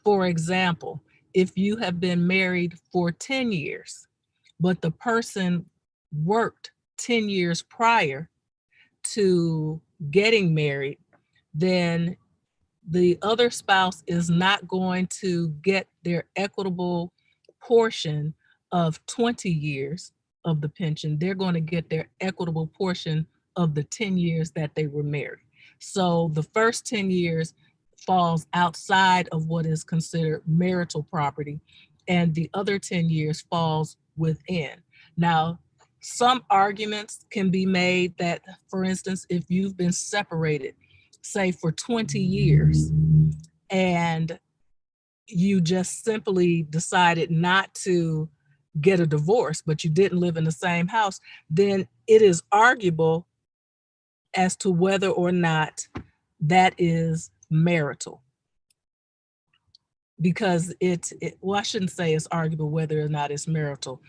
for example, if you have been married for 10 years, but the person worked 10 years prior to getting married, then the other spouse is not going to get their equitable portion of 20 years of the pension. They're going to get their equitable portion of the 10 years that they were married. So the first 10 years falls outside of what is considered marital property, and the other 10 years falls within. Now, some arguments can be made that, for instance, if you've been separated, say for 20 years, and you just simply decided not to get a divorce, but you didn't live in the same house, then it is arguable as to whether or not that is marital. Because well, I shouldn't say it's arguable whether or not it's marital,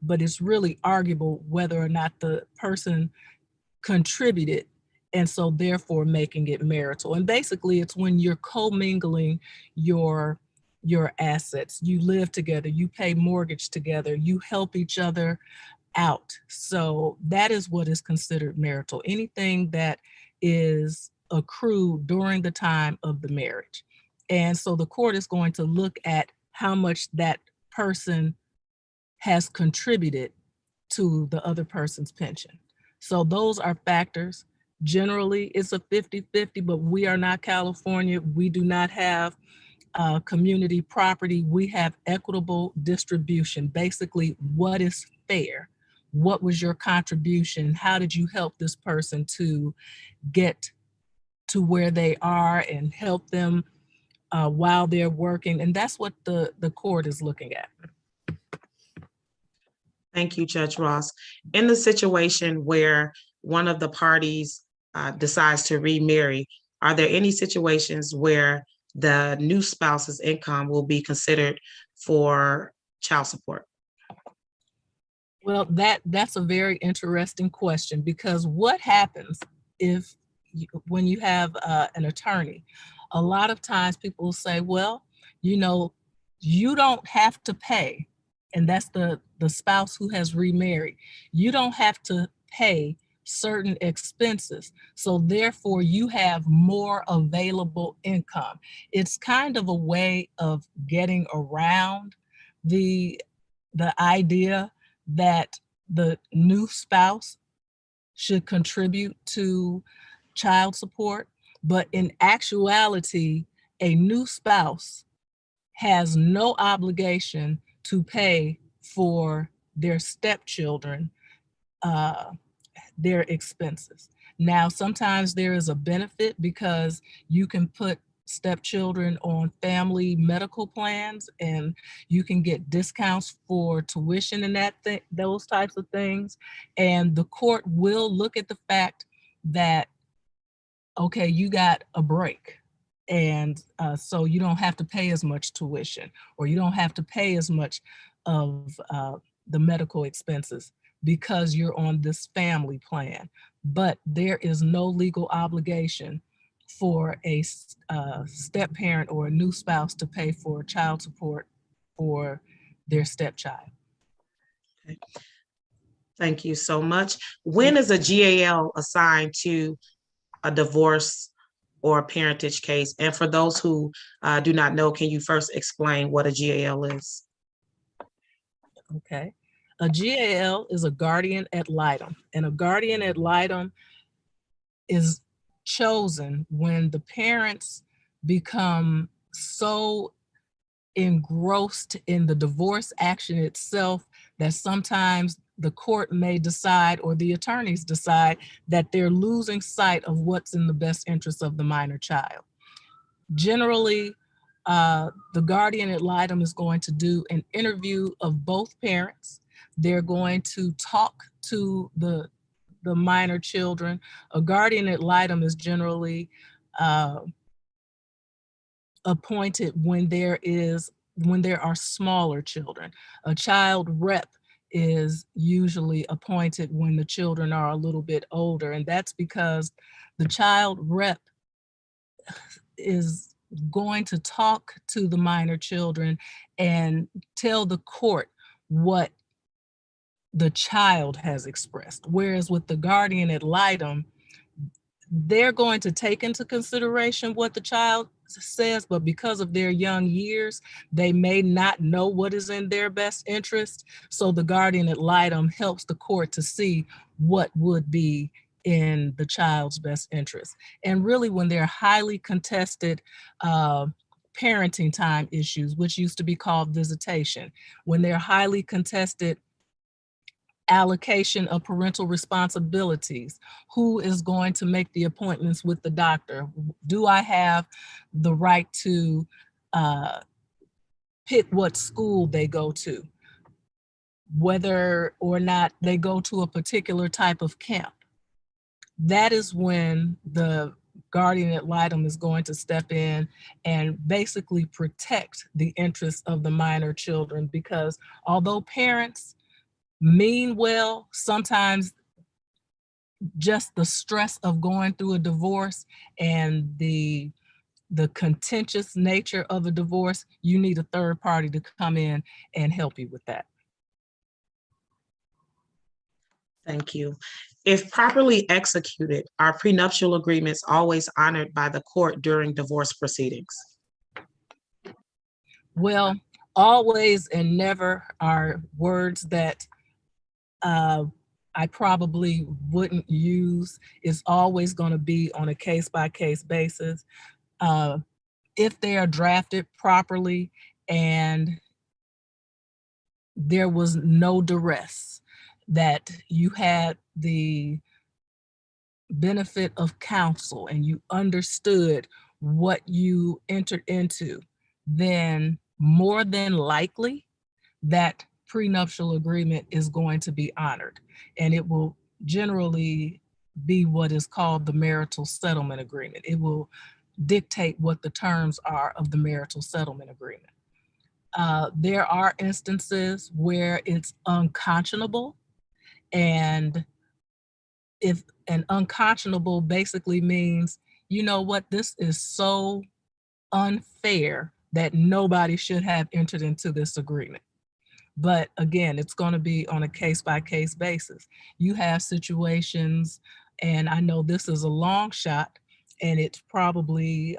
but it's really arguable whether or not the person contributed, and so therefore making it marital. And basically it's when you're commingling your assets. You live together, you pay mortgage together, you help each other out. So that is what is considered marital. Anything that is accrued during the time of the marriage. And so the court is going to look at how much that person has contributed to the other person's pension. So those are factors. Generally, it's a 50-50, but we are not California. We do not have community property. We have equitable distribution. Basically, what is fair? What was your contribution? How did you help this person to get to where they are and help them while they're working? And that's what the court is looking at. Thank you, Judge Ross. In the situation where one of the parties decides to remarry, are there any situations where the new spouse's income will be considered for child support? Well, that's a very interesting question, because what happens if when you have an attorney? A lot of times people say, well, you know, you don't have to pay, and that's the spouse who has remarried. You don't have to pay certain expenses, so therefore you have more available income. It's kind of a way of getting around the idea that the new spouse should contribute to child support. But in actuality, a new spouse has no obligation to pay for their stepchildren their expenses. Now, sometimes there is a benefit because you can put stepchildren on family medical plans, and you can get discounts for tuition and those types of things. And the court will look at the fact that, okay, you got a break, and so you don't have to pay as much tuition, or you don't have to pay as much of the medical expenses because you're on this family plan. But there is no legal obligation for a step parent or a new spouse to pay for child support for their stepchild. Okay. Thank you so much. When is a GAL assigned to a divorce or a parentage case? And for those who do not know, can you first explain what a GAL is? Okay. A GAL is a guardian ad litem, and a guardian ad litem is chosen when the parents become so engrossed in the divorce action itself that sometimes the court may decide, or the attorneys decide, that they're losing sight of what's in the best interest of the minor child. Generally, the guardian ad litem is going to do an interview of both parents. They're going to talk to the minor children. A guardian ad litem is generally appointed when there are smaller children. A child rep is usually appointed when the children are a little bit older, and that's because the child rep is going to talk to the minor children and tell the court what the child has expressed. Whereas with the guardian ad litem, they're going to take into consideration what the child says, but because of their young years, they may not know what is in their best interest. So the guardian ad litem helps the court to see what would be in the child's best interest. And really, when they're highly contested parenting time issues, which used to be called visitation, when they're highly contested allocation of parental responsibilities, who is going to make the appointments with the doctor? Do I have the right to pick what school they go to? Whether or not they go to a particular type of camp? That is when the guardian ad litem is going to step in and basically protect the interests of the minor children, because although parents mean well, sometimes just the stress of going through a divorce and the contentious nature of a divorce, you need a third party to come in and help you with that. Thank you. If properly executed, are prenuptial agreements always honored by the court during divorce proceedings? Well, always and never are words that I probably wouldn't use. It's always going to be on a case-by-case basis. If they are drafted properly and there was no duress, that you had the benefit of counsel and you understood what you entered into, then more than likely that prenuptial agreement is going to be honored. And it will generally be what is called the marital settlement agreement. It will dictate what the terms are of the marital settlement agreement. There are instances where it's unconscionable, and if an unconscionable basically means, you know what, this is so unfair that nobody should have entered into this agreement. But again, it's going to be on a case-by-case basis. You have situations, and I know this is a long shot, and it's probably,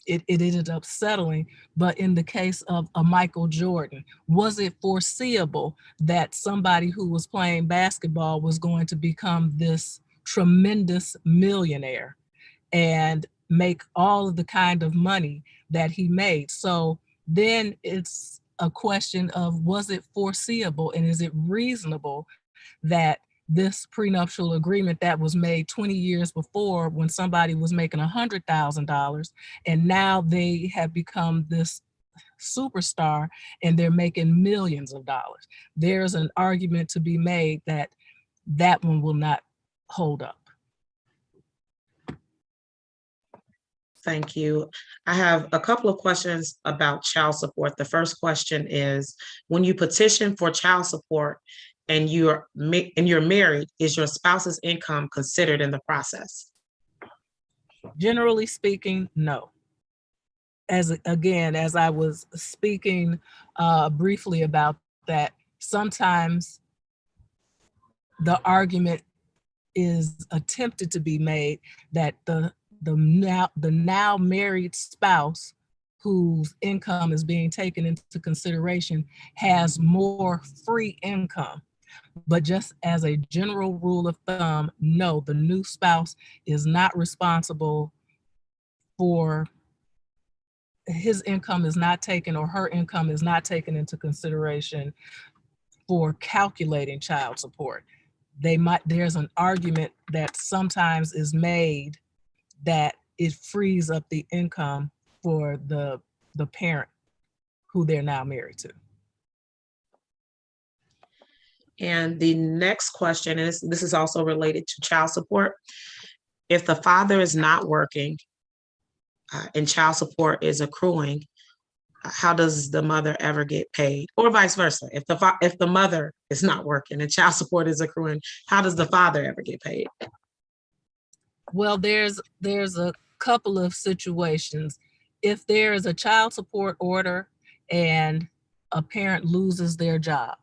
it ended up settling, but in the case of a Michael Jordan, was it foreseeable that somebody who was playing basketball was going to become this tremendous millionaire and make all of the kind of money that he made? So then it's a question of, was it foreseeable and is it reasonable that this prenuptial agreement that was made 20 years before, when somebody was making $100,000 and now they have become this superstar and they're making millions of dollars? There's an argument to be made that that one will not hold up. Thank you. I have a couple of questions about child support. The first question is, when you petition for child support and you're married, is your spouse's income considered in the process? Generally speaking, no. As I was speaking briefly about that, sometimes the argument is attempted to be made that the now married spouse whose income is being taken into consideration has more free income. But just as a general rule of thumb, no, the new spouse is not responsible for, his income is not taken, or her income is not taken into consideration for calculating child support. There's an argument that sometimes is made that it frees up the income for the parent who they're now married to. And the next question is, this is also related to child support. If the father is not working and child support is accruing, how does the mother ever get paid? Or vice versa. If the mother is not working and child support is accruing, how does the father ever get paid? Well, there's a couple of situations. If there is a child support order and a parent loses their job,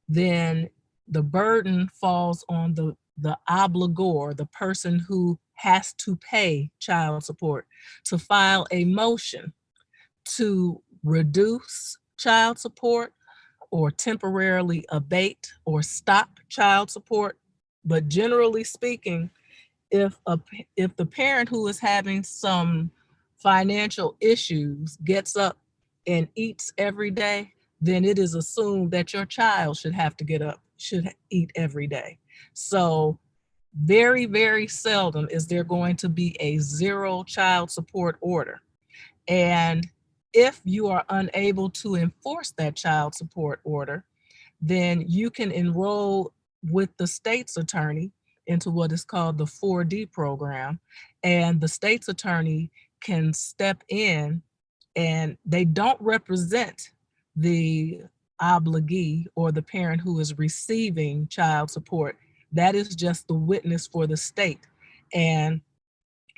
then the burden falls on the obligor, the person who has to pay child support, to file a motion to reduce child support or temporarily abate or stop child support. But generally speaking, if the parent who is having some financial issues gets up and eats every day, then it is assumed that your child should have to get up, should eat every day. So very, very seldom is there going to be a zero child support order. And if you are unable to enforce that child support order, then you can enroll with the state's attorney into what is called the 4D program. And the state's attorney can step in, and they don't represent the obligee or the parent who is receiving child support. That is just the witness for the state. And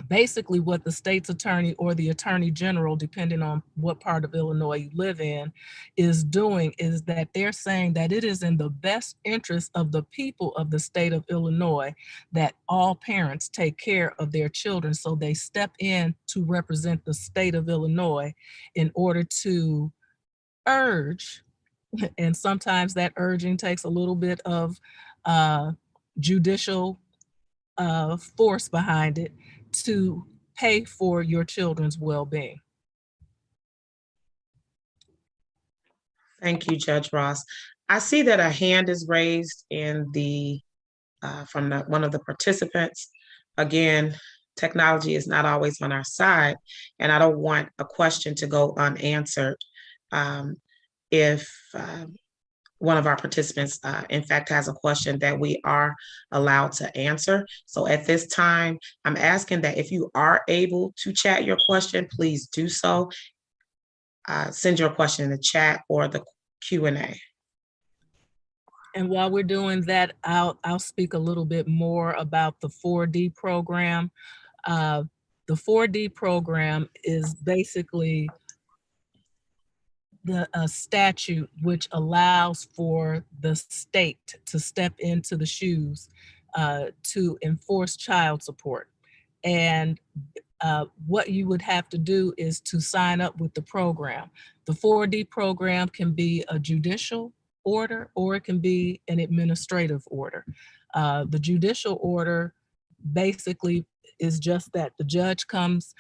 basically what the state's attorney or the attorney general, depending on what part of Illinois you live in, is doing is that they're saying that it is in the best interest of the people of the state of Illinois that all parents take care of their children. So they step in to represent the state of Illinois in order to urge, and sometimes that urging takes a little bit of judicial force behind it, to pay for your children's well-being. Thank you, Judge Ross. I see that a hand is raised in the from one of the participants. Again, technology is not always on our side, and I don't want a question to go unanswered. If one of our participants, in fact, has a question that we are allowed to answer. So at this time, I'm asking that if you are able to chat your question, please do so. Send your question in the chat or the Q&A. And while we're doing that, I'll speak a little bit more about the 4D program. The 4D program is basically a statute which allows for the state to step into the shoes to enforce child support. And what you would have to do is to sign up with the program. The 4D program can be a judicial order or it can be an administrative order. The judicial order basically is just that the judge comes,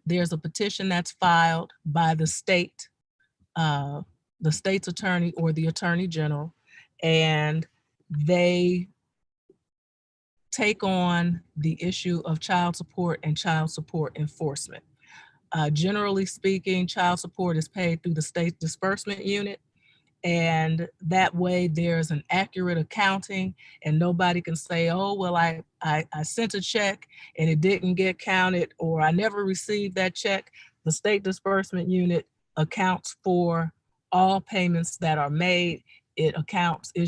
there's a petition that's filed by the state's attorney or the attorney general, and they take on the issue of child support and child support enforcement. Generally speaking, child support is paid through the state disbursement unit, and that way there's an accurate accounting and nobody can say, oh, well, I sent a check and it didn't get counted, or I never received that check. The state disbursement unit accounts for all payments that are made. It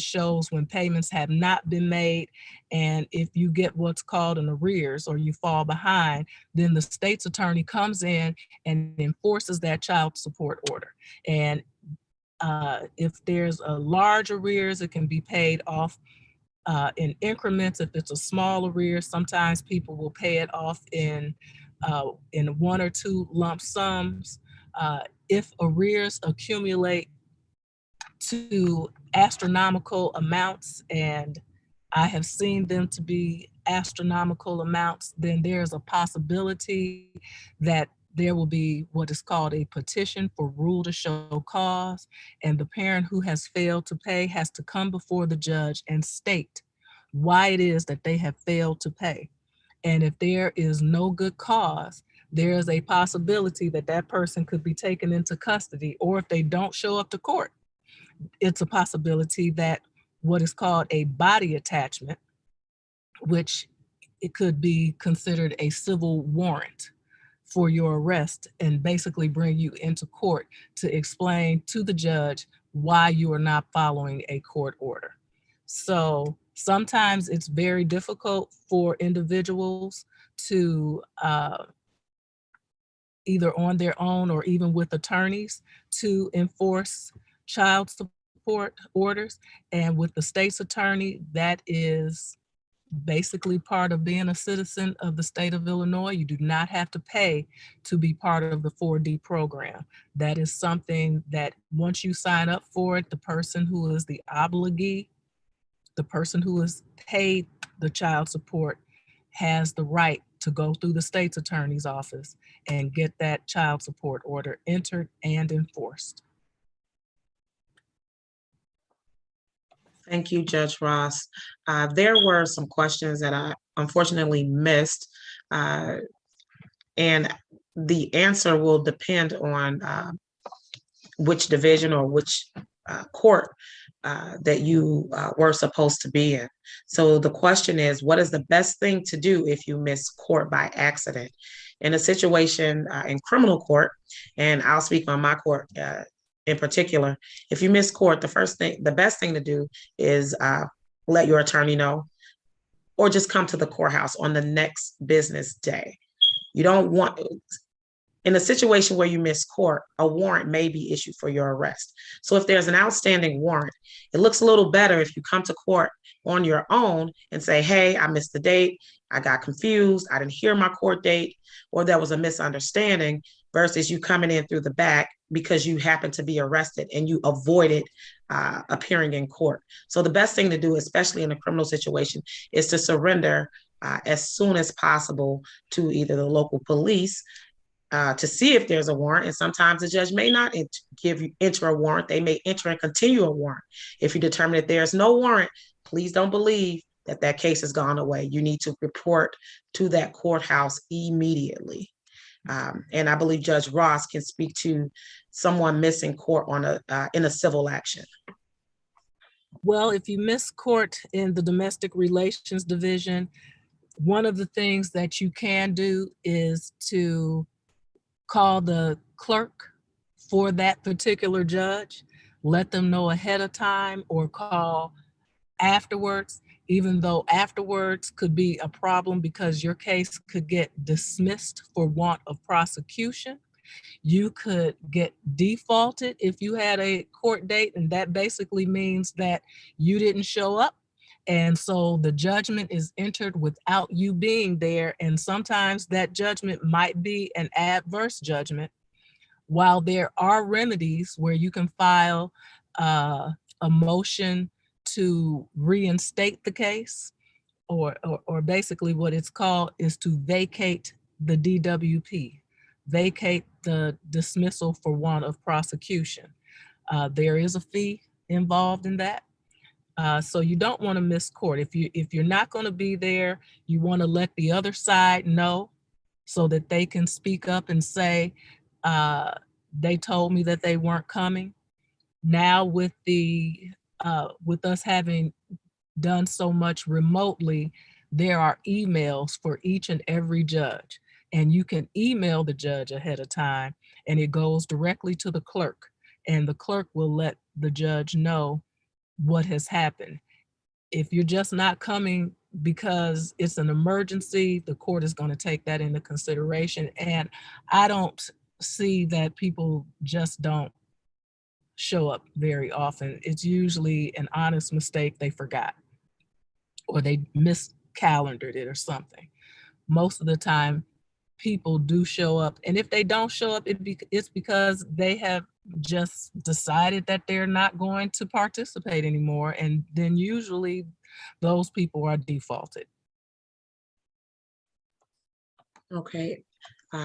shows when payments have not been made. And if you get what's called an arrears or you fall behind, then the state's attorney comes in and enforces that child support order. And if there's a large arrears, it can be paid off in increments. If it's a small arrears, sometimes people will pay it off in 1 or 2 lump sums. If arrears accumulate to astronomical amounts, and I have seen them to be astronomical amounts, then there's a possibility that there will be what is called a petition for rule to show cause, and the parent who has failed to pay has to come before the judge and state why it is that they have failed to pay. And if there is no good cause, there is a possibility that that person could be taken into custody, or if they don't show up to court, it's a possibility that what is called a body attachment, which it could be considered a civil warrant for your arrest, and basically bring you into court to explain to the judge why you are not following a court order. So sometimes it's very difficult for individuals to either on their own or even with attorneys to enforce child support orders. And with the state's attorney, that is basically part of being a citizen of the state of Illinois. You do not have to pay to be part of the 4D program. That is something that once you sign up for it, the person who is the obligee, the person who has paid the child support, has the right to go through the state's attorney's office and get that child support order entered and enforced. Thank you, Judge Ross. There were some questions that I unfortunately missed, and the answer will depend on which division or which court that you were supposed to be in. So the question is, what is the best thing to do if you miss court by accident? In a situation in criminal court, and I'll speak on my court in particular, if you miss court, the best thing to do is let your attorney know, or just come to the courthouse on the next business day. You don't want, in a situation where you miss court, a warrant may be issued for your arrest. So if there's an outstanding warrant, it looks a little better if you come to court on your own and say, hey, I missed the date, I got confused, I didn't hear my court date, or there was a misunderstanding, versus you coming in through the back because you happened to be arrested and you avoided appearing in court. So the best thing to do, especially in a criminal situation, is to surrender as soon as possible to either the local police to see if there's a warrant. And sometimes the judge may not enter a warrant. They may enter and continue a warrant. If you determine that there's no warrant, please don't believe that that case has gone away. You need to report to that courthouse immediately. And I believe Judge Ross can speak to someone missing court on in a civil action. Well, if you miss court in the Domestic Relations Division, one of the things that you can do is to call the clerk for that particular judge, let them know ahead of time, or call afterwards, even though afterwards could be a problem because your case could get dismissed for want of prosecution. You could get defaulted if you had a court date, and that basically means that you didn't show up. And so the judgment is entered without you being there. And sometimes that judgment might be an adverse judgment. While there are remedies where you can file a motion to reinstate the case, or basically what it's called is to vacate the DWP, vacate the dismissal for want of prosecution. There is a fee involved in that. So you don't want to miss court. If you're not going to be there, you want to let the other side know so that they can speak up and say, they told me that they weren't coming. Now with us having done so much remotely, there are emails for each and every judge, and you can email the judge ahead of time, and it goes directly to the clerk, and the clerk will let the judge know what has happened. If you're just not coming because it's an emergency, the court is going to take that into consideration. And I don't see that people just don't show up very often. It's usually an honest mistake. They forgot, or they miscalendared it or something. Most of the time, people do show up. And if they don't show up, it's because they have just decided that they're not going to participate anymore. And then usually those people are defaulted. Okay,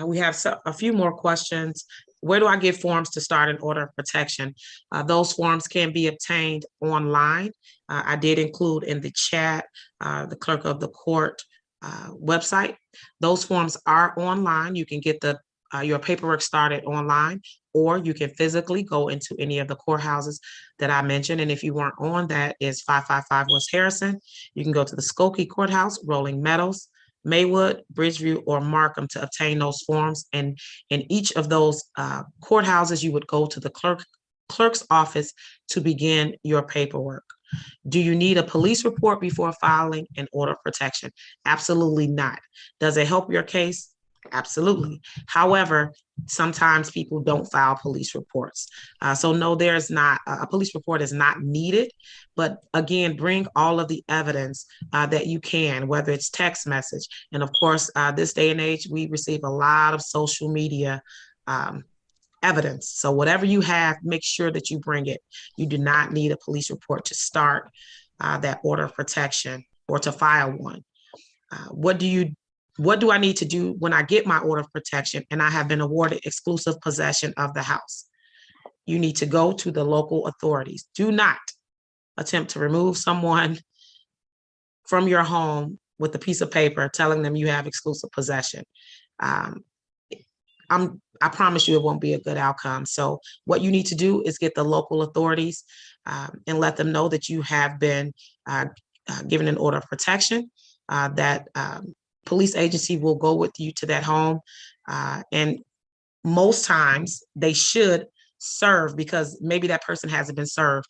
we have a few more questions. Where do I get forms to start an order of protection? Those forms can be obtained online. I did include in the chat the clerk of the court website. Those forms are online. You can get your paperwork started online, or you can physically go into any of the courthouses that I mentioned. And if you weren't on, that is 555 West Harrison. You can go to the Skokie Courthouse, Rolling Meadows, Maywood, Bridgeview, or Markham to obtain those forms. And in each of those courthouses, you would go to the clerk's office to begin your paperwork. Do you need a police report before filing an order of protection? Absolutely not. Does it help your case? Absolutely. However, sometimes people don't file police reports. So no, there's not, a police report is not needed. But again, bring all of the evidence that you can, whether it's text message. And of course, this day and age, we receive a lot of social media evidence. So whatever you have, make sure that you bring it. You do not need a police report to start that order of protection or to file one. What do I need to do when I get my order of protection and I have been awarded exclusive possession of the house? You need to go to the local authorities. Do not attempt to remove someone from your home with a piece of paper telling them you have exclusive possession. I promise you it won't be a good outcome. So what you need to do is get the local authorities and let them know that you have been given an order of protection, that police agency will go with you to that home. And most times they should served, because maybe that person hasn't been served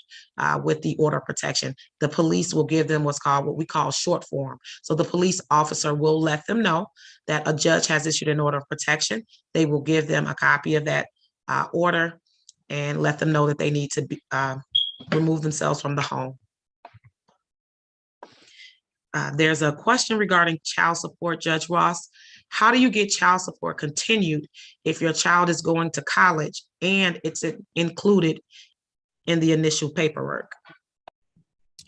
with the order of protection, the police will give them what we call short form. So the police officer will let them know that a judge has issued an order of protection. They will give them a copy of that order and let them know that they need to remove themselves from the home. There's a question regarding child support, Judge Ross. How do you get child support continued if your child is going to college and it's included in the initial paperwork?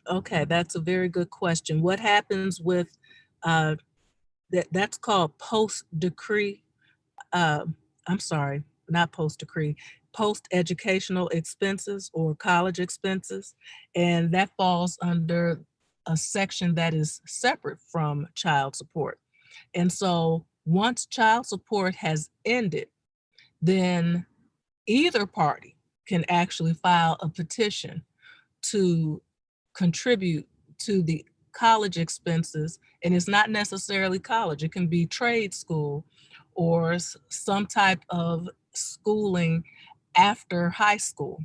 Okay, that's a very good question. What happens with that's called post-decree, I'm sorry, not post-decree, post-educational expenses or college expenses. And that falls under a section that is separate from child support. And so once child support has ended, then either party can actually file a petition to contribute to the college expenses. And it's not necessarily college, it can be trade school or some type of schooling after high school,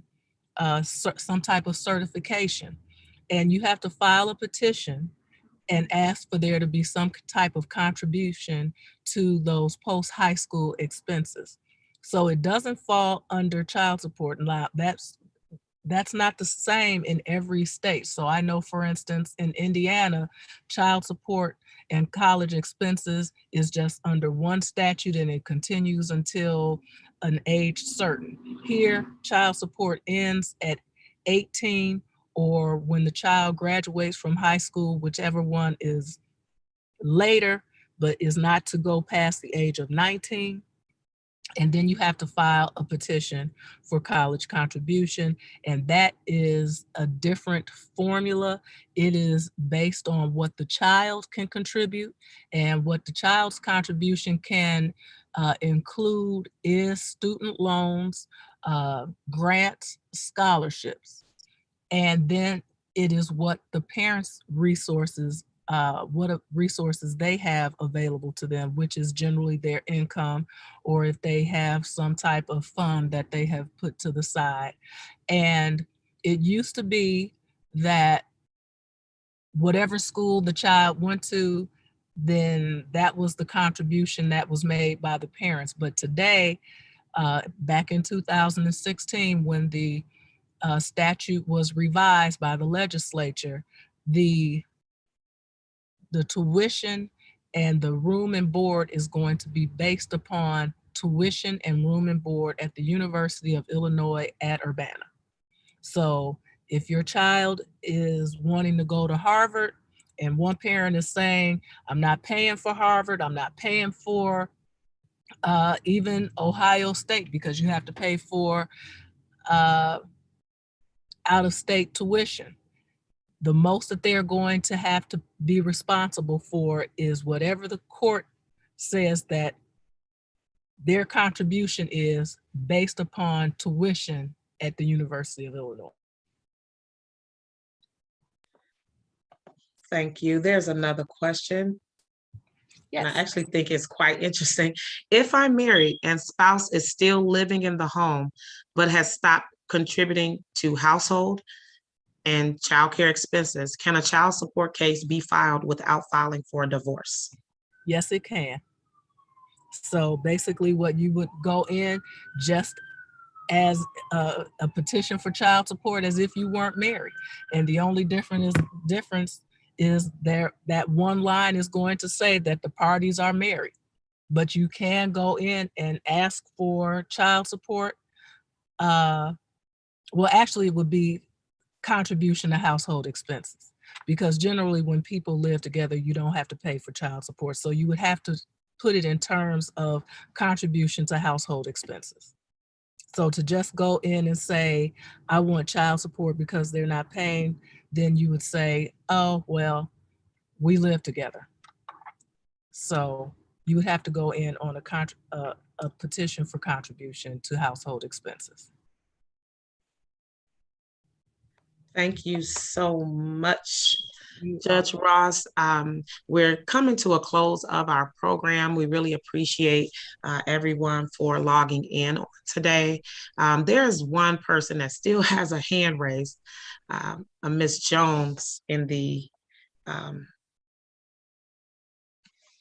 some type of certification. And you have to file a petition and ask for there to be some type of contribution to those post-high school expenses. So it doesn't fall under child support. Now, that's not the same in every state. So I know, for instance, in Indiana, child support and college expenses is just under one statute and it continues until an age certain. Here, child support ends at 18 or when the child graduates from high school, whichever one is later, but is not to go past the age of 19. And then you have to file a petition for college contribution. And that is a different formula. It is based on what the child can contribute, and what the child's contribution can include is student loans, grants, scholarships. And then it is what the parents' resources, what resources they have available to them, which is generally their income, or if they have some type of fund that they have put to the side. And it used to be that whatever school the child went to, then that was the contribution that was made by the parents. But today, back in 2016, when the statute was revised by the legislature, the tuition and the room and board is going to be based upon tuition and room and board at the University of Illinois at Urbana. So if your child is wanting to go to Harvard and one parent is saying, I'm not paying for Harvard, I'm not paying for even Ohio State, because you have to pay for out-of-state tuition. The most that they're going to have to be responsible for is whatever the court says that their contribution is based upon tuition at the University of Illinois. Thank you. There's another question. Yes. And I actually think it's quite interesting. If I'm married and spouse is still living in the home, but has stopped contributing to household and childcare expenses, can a child support case be filed without filing for a divorce? Yes, it can. So basically what you would go in just as a petition for child support as if you weren't married. And the only difference is there that one line is going to say that the parties are married, but you can go in and ask for child support. Well, actually it would be contribution to household expenses, because generally when people live together, you don't have to pay for child support. So you would have to put it in terms of contribution to household expenses. So to just go in and say, I want child support because they're not paying, then you would say, oh, well, we live together. So you would have to go in on a petition for contribution to household expenses. Thank you so much. Judge Ross, we're coming to a close of our program. We really appreciate everyone for logging in today. There is one person that still has a hand raised, a Miss Jones in the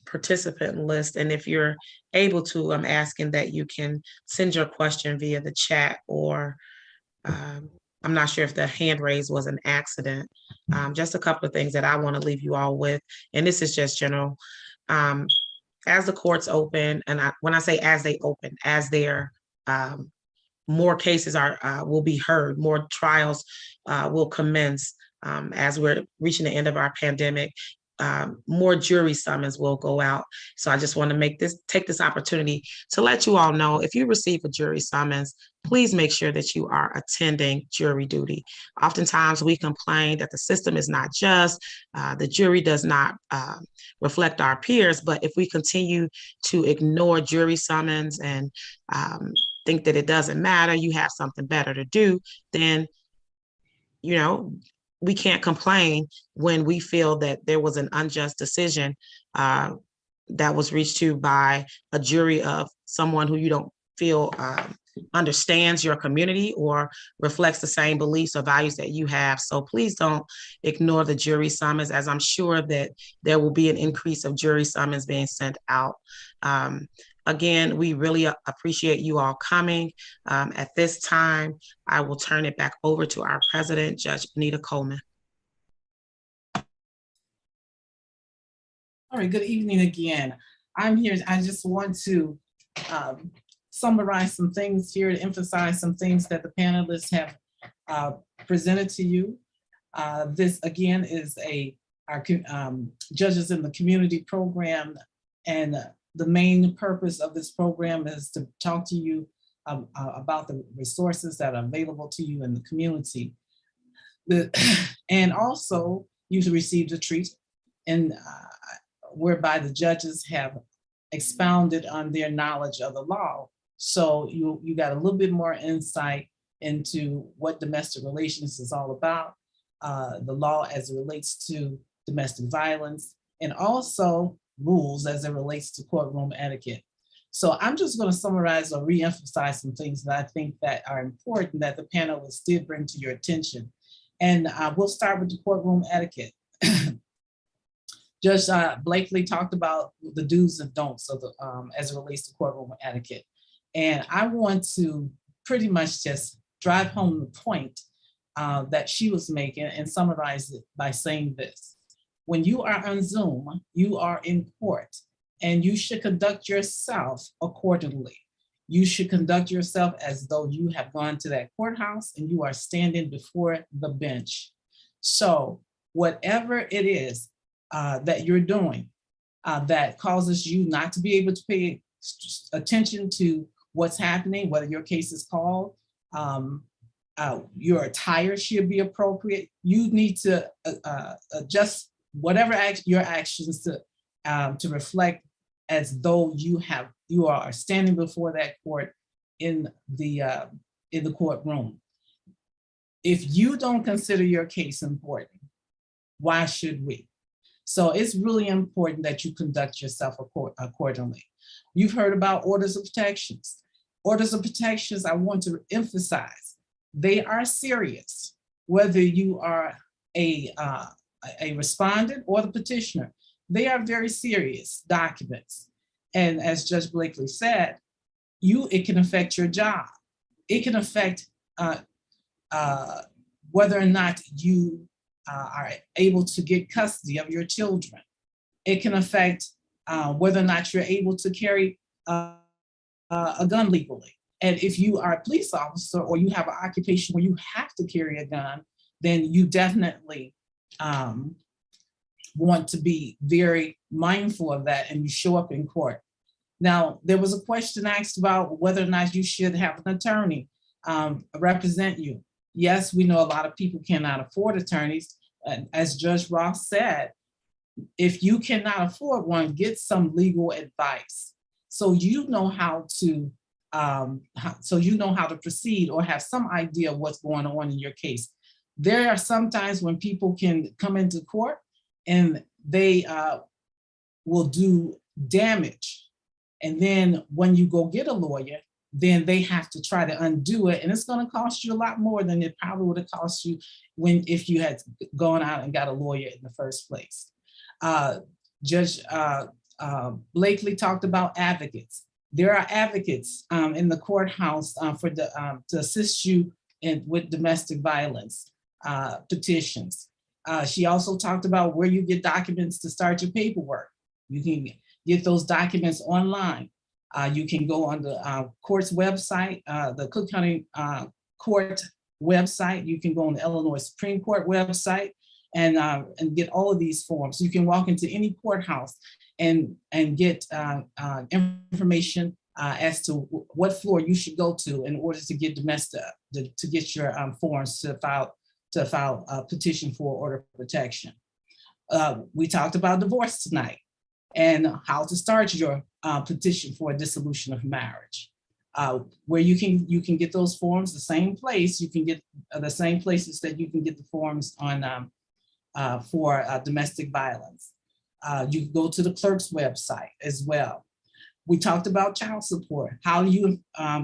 participant list. And if you're able to, I'm asking that you can send your question via the chat, or I'm not sure if the hand raise was an accident. Just a couple of things that I want to leave you all with, and this is just general. As the courts open, and when I say as they open, as they're more cases will be heard, more trials will commence as we're reaching the end of our pandemic. More jury summons will go out. So I just want to take this opportunity to let you all know, if you receive a jury summons, please make sure that you are attending jury duty. Oftentimes we complain that the system is not just, the jury does not reflect our peers, but if we continue to ignore jury summons and think that it doesn't matter, you have something better to do, then, you know, we can't complain when we feel that there was an unjust decision that was reached to by a jury of someone who you don't feel understands your community or reflects the same beliefs or values that you have. So please don't ignore the jury summons, as I'm sure that there will be an increase of jury summons being sent out. Again, we really appreciate you all coming. At this time, I will turn it back over to our president, Judge Anita Coleman. All right, good evening again. I'm here, I just want to summarize some things here to emphasize some things that the panelists have presented to you. This again is our Judges in the Community program, and the main purpose of this program is to talk to you about the resources that are available to you in the community. And also you received a treat, and whereby the judges have expounded on their knowledge of the law. So you got a little bit more insight into what domestic relations is all about, the law as it relates to domestic violence, and also rules as it relates to courtroom etiquette. So I'm just going to summarize or re-emphasize some things that I think that are important that the panelists did bring to your attention. And we'll start with the courtroom etiquette. Judge Blakely talked about the do's and don'ts of the, as it relates to courtroom etiquette. And I want to pretty much just drive home the point that she was making and summarize it by saying this. When you are on Zoom, you are in court, and you should conduct yourself accordingly. You should conduct yourself as though you have gone to that courthouse and you are standing before the bench. So whatever it is that you're doing that causes you not to be able to pay attention to what's happening, whether your case is called, your attire should be appropriate. You need to adjust whatever your actions to reflect as though you are standing before that court in the courtroom. If you don't consider your case important, why should we? So it's really important that you conduct yourself accordingly. You've heard about orders of protections. Orders of protections, I want to emphasize, they are serious, whether you are a respondent or the petitioner. They are very serious documents. And as Judge Blakely said, it can affect your job. It can affect whether or not you are able to get custody of your children. It can affect whether or not you're able to carry a gun legally. And if you are a police officer or you have an occupation where you have to carry a gun, then you definitely want to be very mindful of that, and you show up in court. Now, there was a question asked about whether or not you should have an attorney represent you. Yes, we know a lot of people cannot afford attorneys. As Judge Ross said, if you cannot afford one, get some legal advice so you know how to proceed or have some idea of what's going on in your case. There are some times when people can come into court and they will do damage. And then when you go get a lawyer, then they have to try to undo it. And it's going to cost you a lot more than it probably would have cost you if you had gone out and got a lawyer in the first place. Judge Blakely talked about advocates. There are advocates in the courthouse to assist you with domestic violence petitions. She also talked about where you get documents to start your paperwork. You can get those documents online. You can go on the court's website, the Cook County Court website. You can go on the Illinois Supreme Court website and get all of these forms. You can walk into any courthouse and get information as to what floor you should go to in order to get to get your forms to file a petition for order of protection. We talked about divorce tonight and how to start your petition for a dissolution of marriage. Where you can get those forms, the same place you can get the same places that you can get the forms on for domestic violence. You can go to the clerk's website as well. We talked about child support. How do you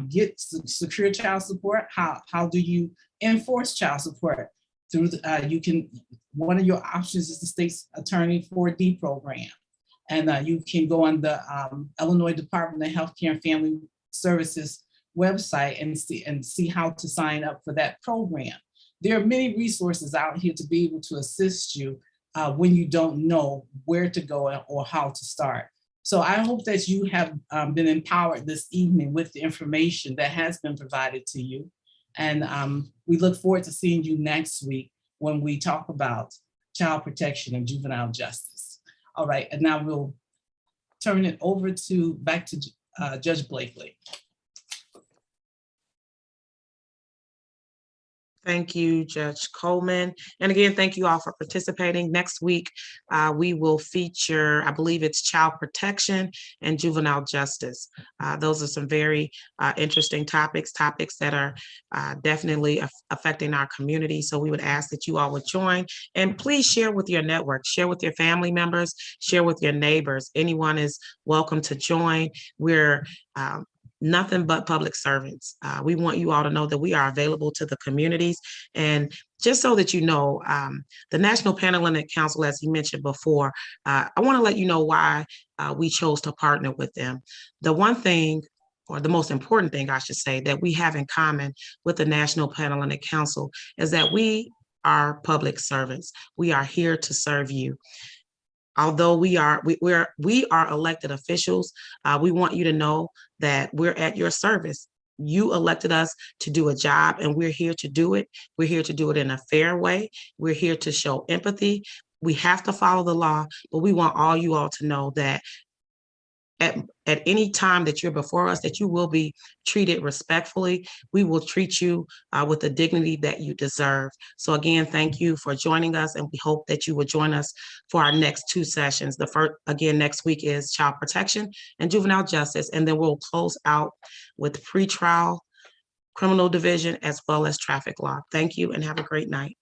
get secure child support? How do you enforce child support? Through one of your options is the state's attorney 4D program. And you can go on the Illinois Department of Healthcare and Family Services website and see how to sign up for that program. There are many resources out here to be able to assist you when you don't know where to go or how to start. So I hope that you have been empowered this evening with the information that has been provided to you. And we look forward to seeing you next week when we talk about child protection and juvenile justice. All right, and now we'll turn it over back to Judge Blakely. Thank you, Judge Coleman. And again, thank you all for participating. Next week, we will feature, I believe it's child protection and juvenile justice. Those are some very interesting topics that are definitely affecting our community. So we would ask that you all would join, and please share with your network, share with your family members, share with your neighbors. Anyone is welcome to join. We're nothing but public servants. We want you all to know that we are available to the communities. And just so that you know, the National Panhellenic Council, as you mentioned before, I want to let you know why we chose to partner with them. The one thing, or the most important thing, I should say, that we have in common with the National Panhellenic Council is that we are public servants. We are here to serve you. Although we are elected officials, we want you to know that we're at your service. You elected us to do a job, and we're here to do it. We're here to do it in a fair way. We're here to show empathy. We have to follow the law, but we want all you all to know that at any time that you're before us, that you will be treated respectfully. We will treat you with the dignity that you deserve. So again, thank you for joining us, and we hope that you will join us for our next two sessions. The first, again, next week is child protection and juvenile justice, and then we'll close out with pretrial criminal division as well as traffic law. Thank you and have a great night.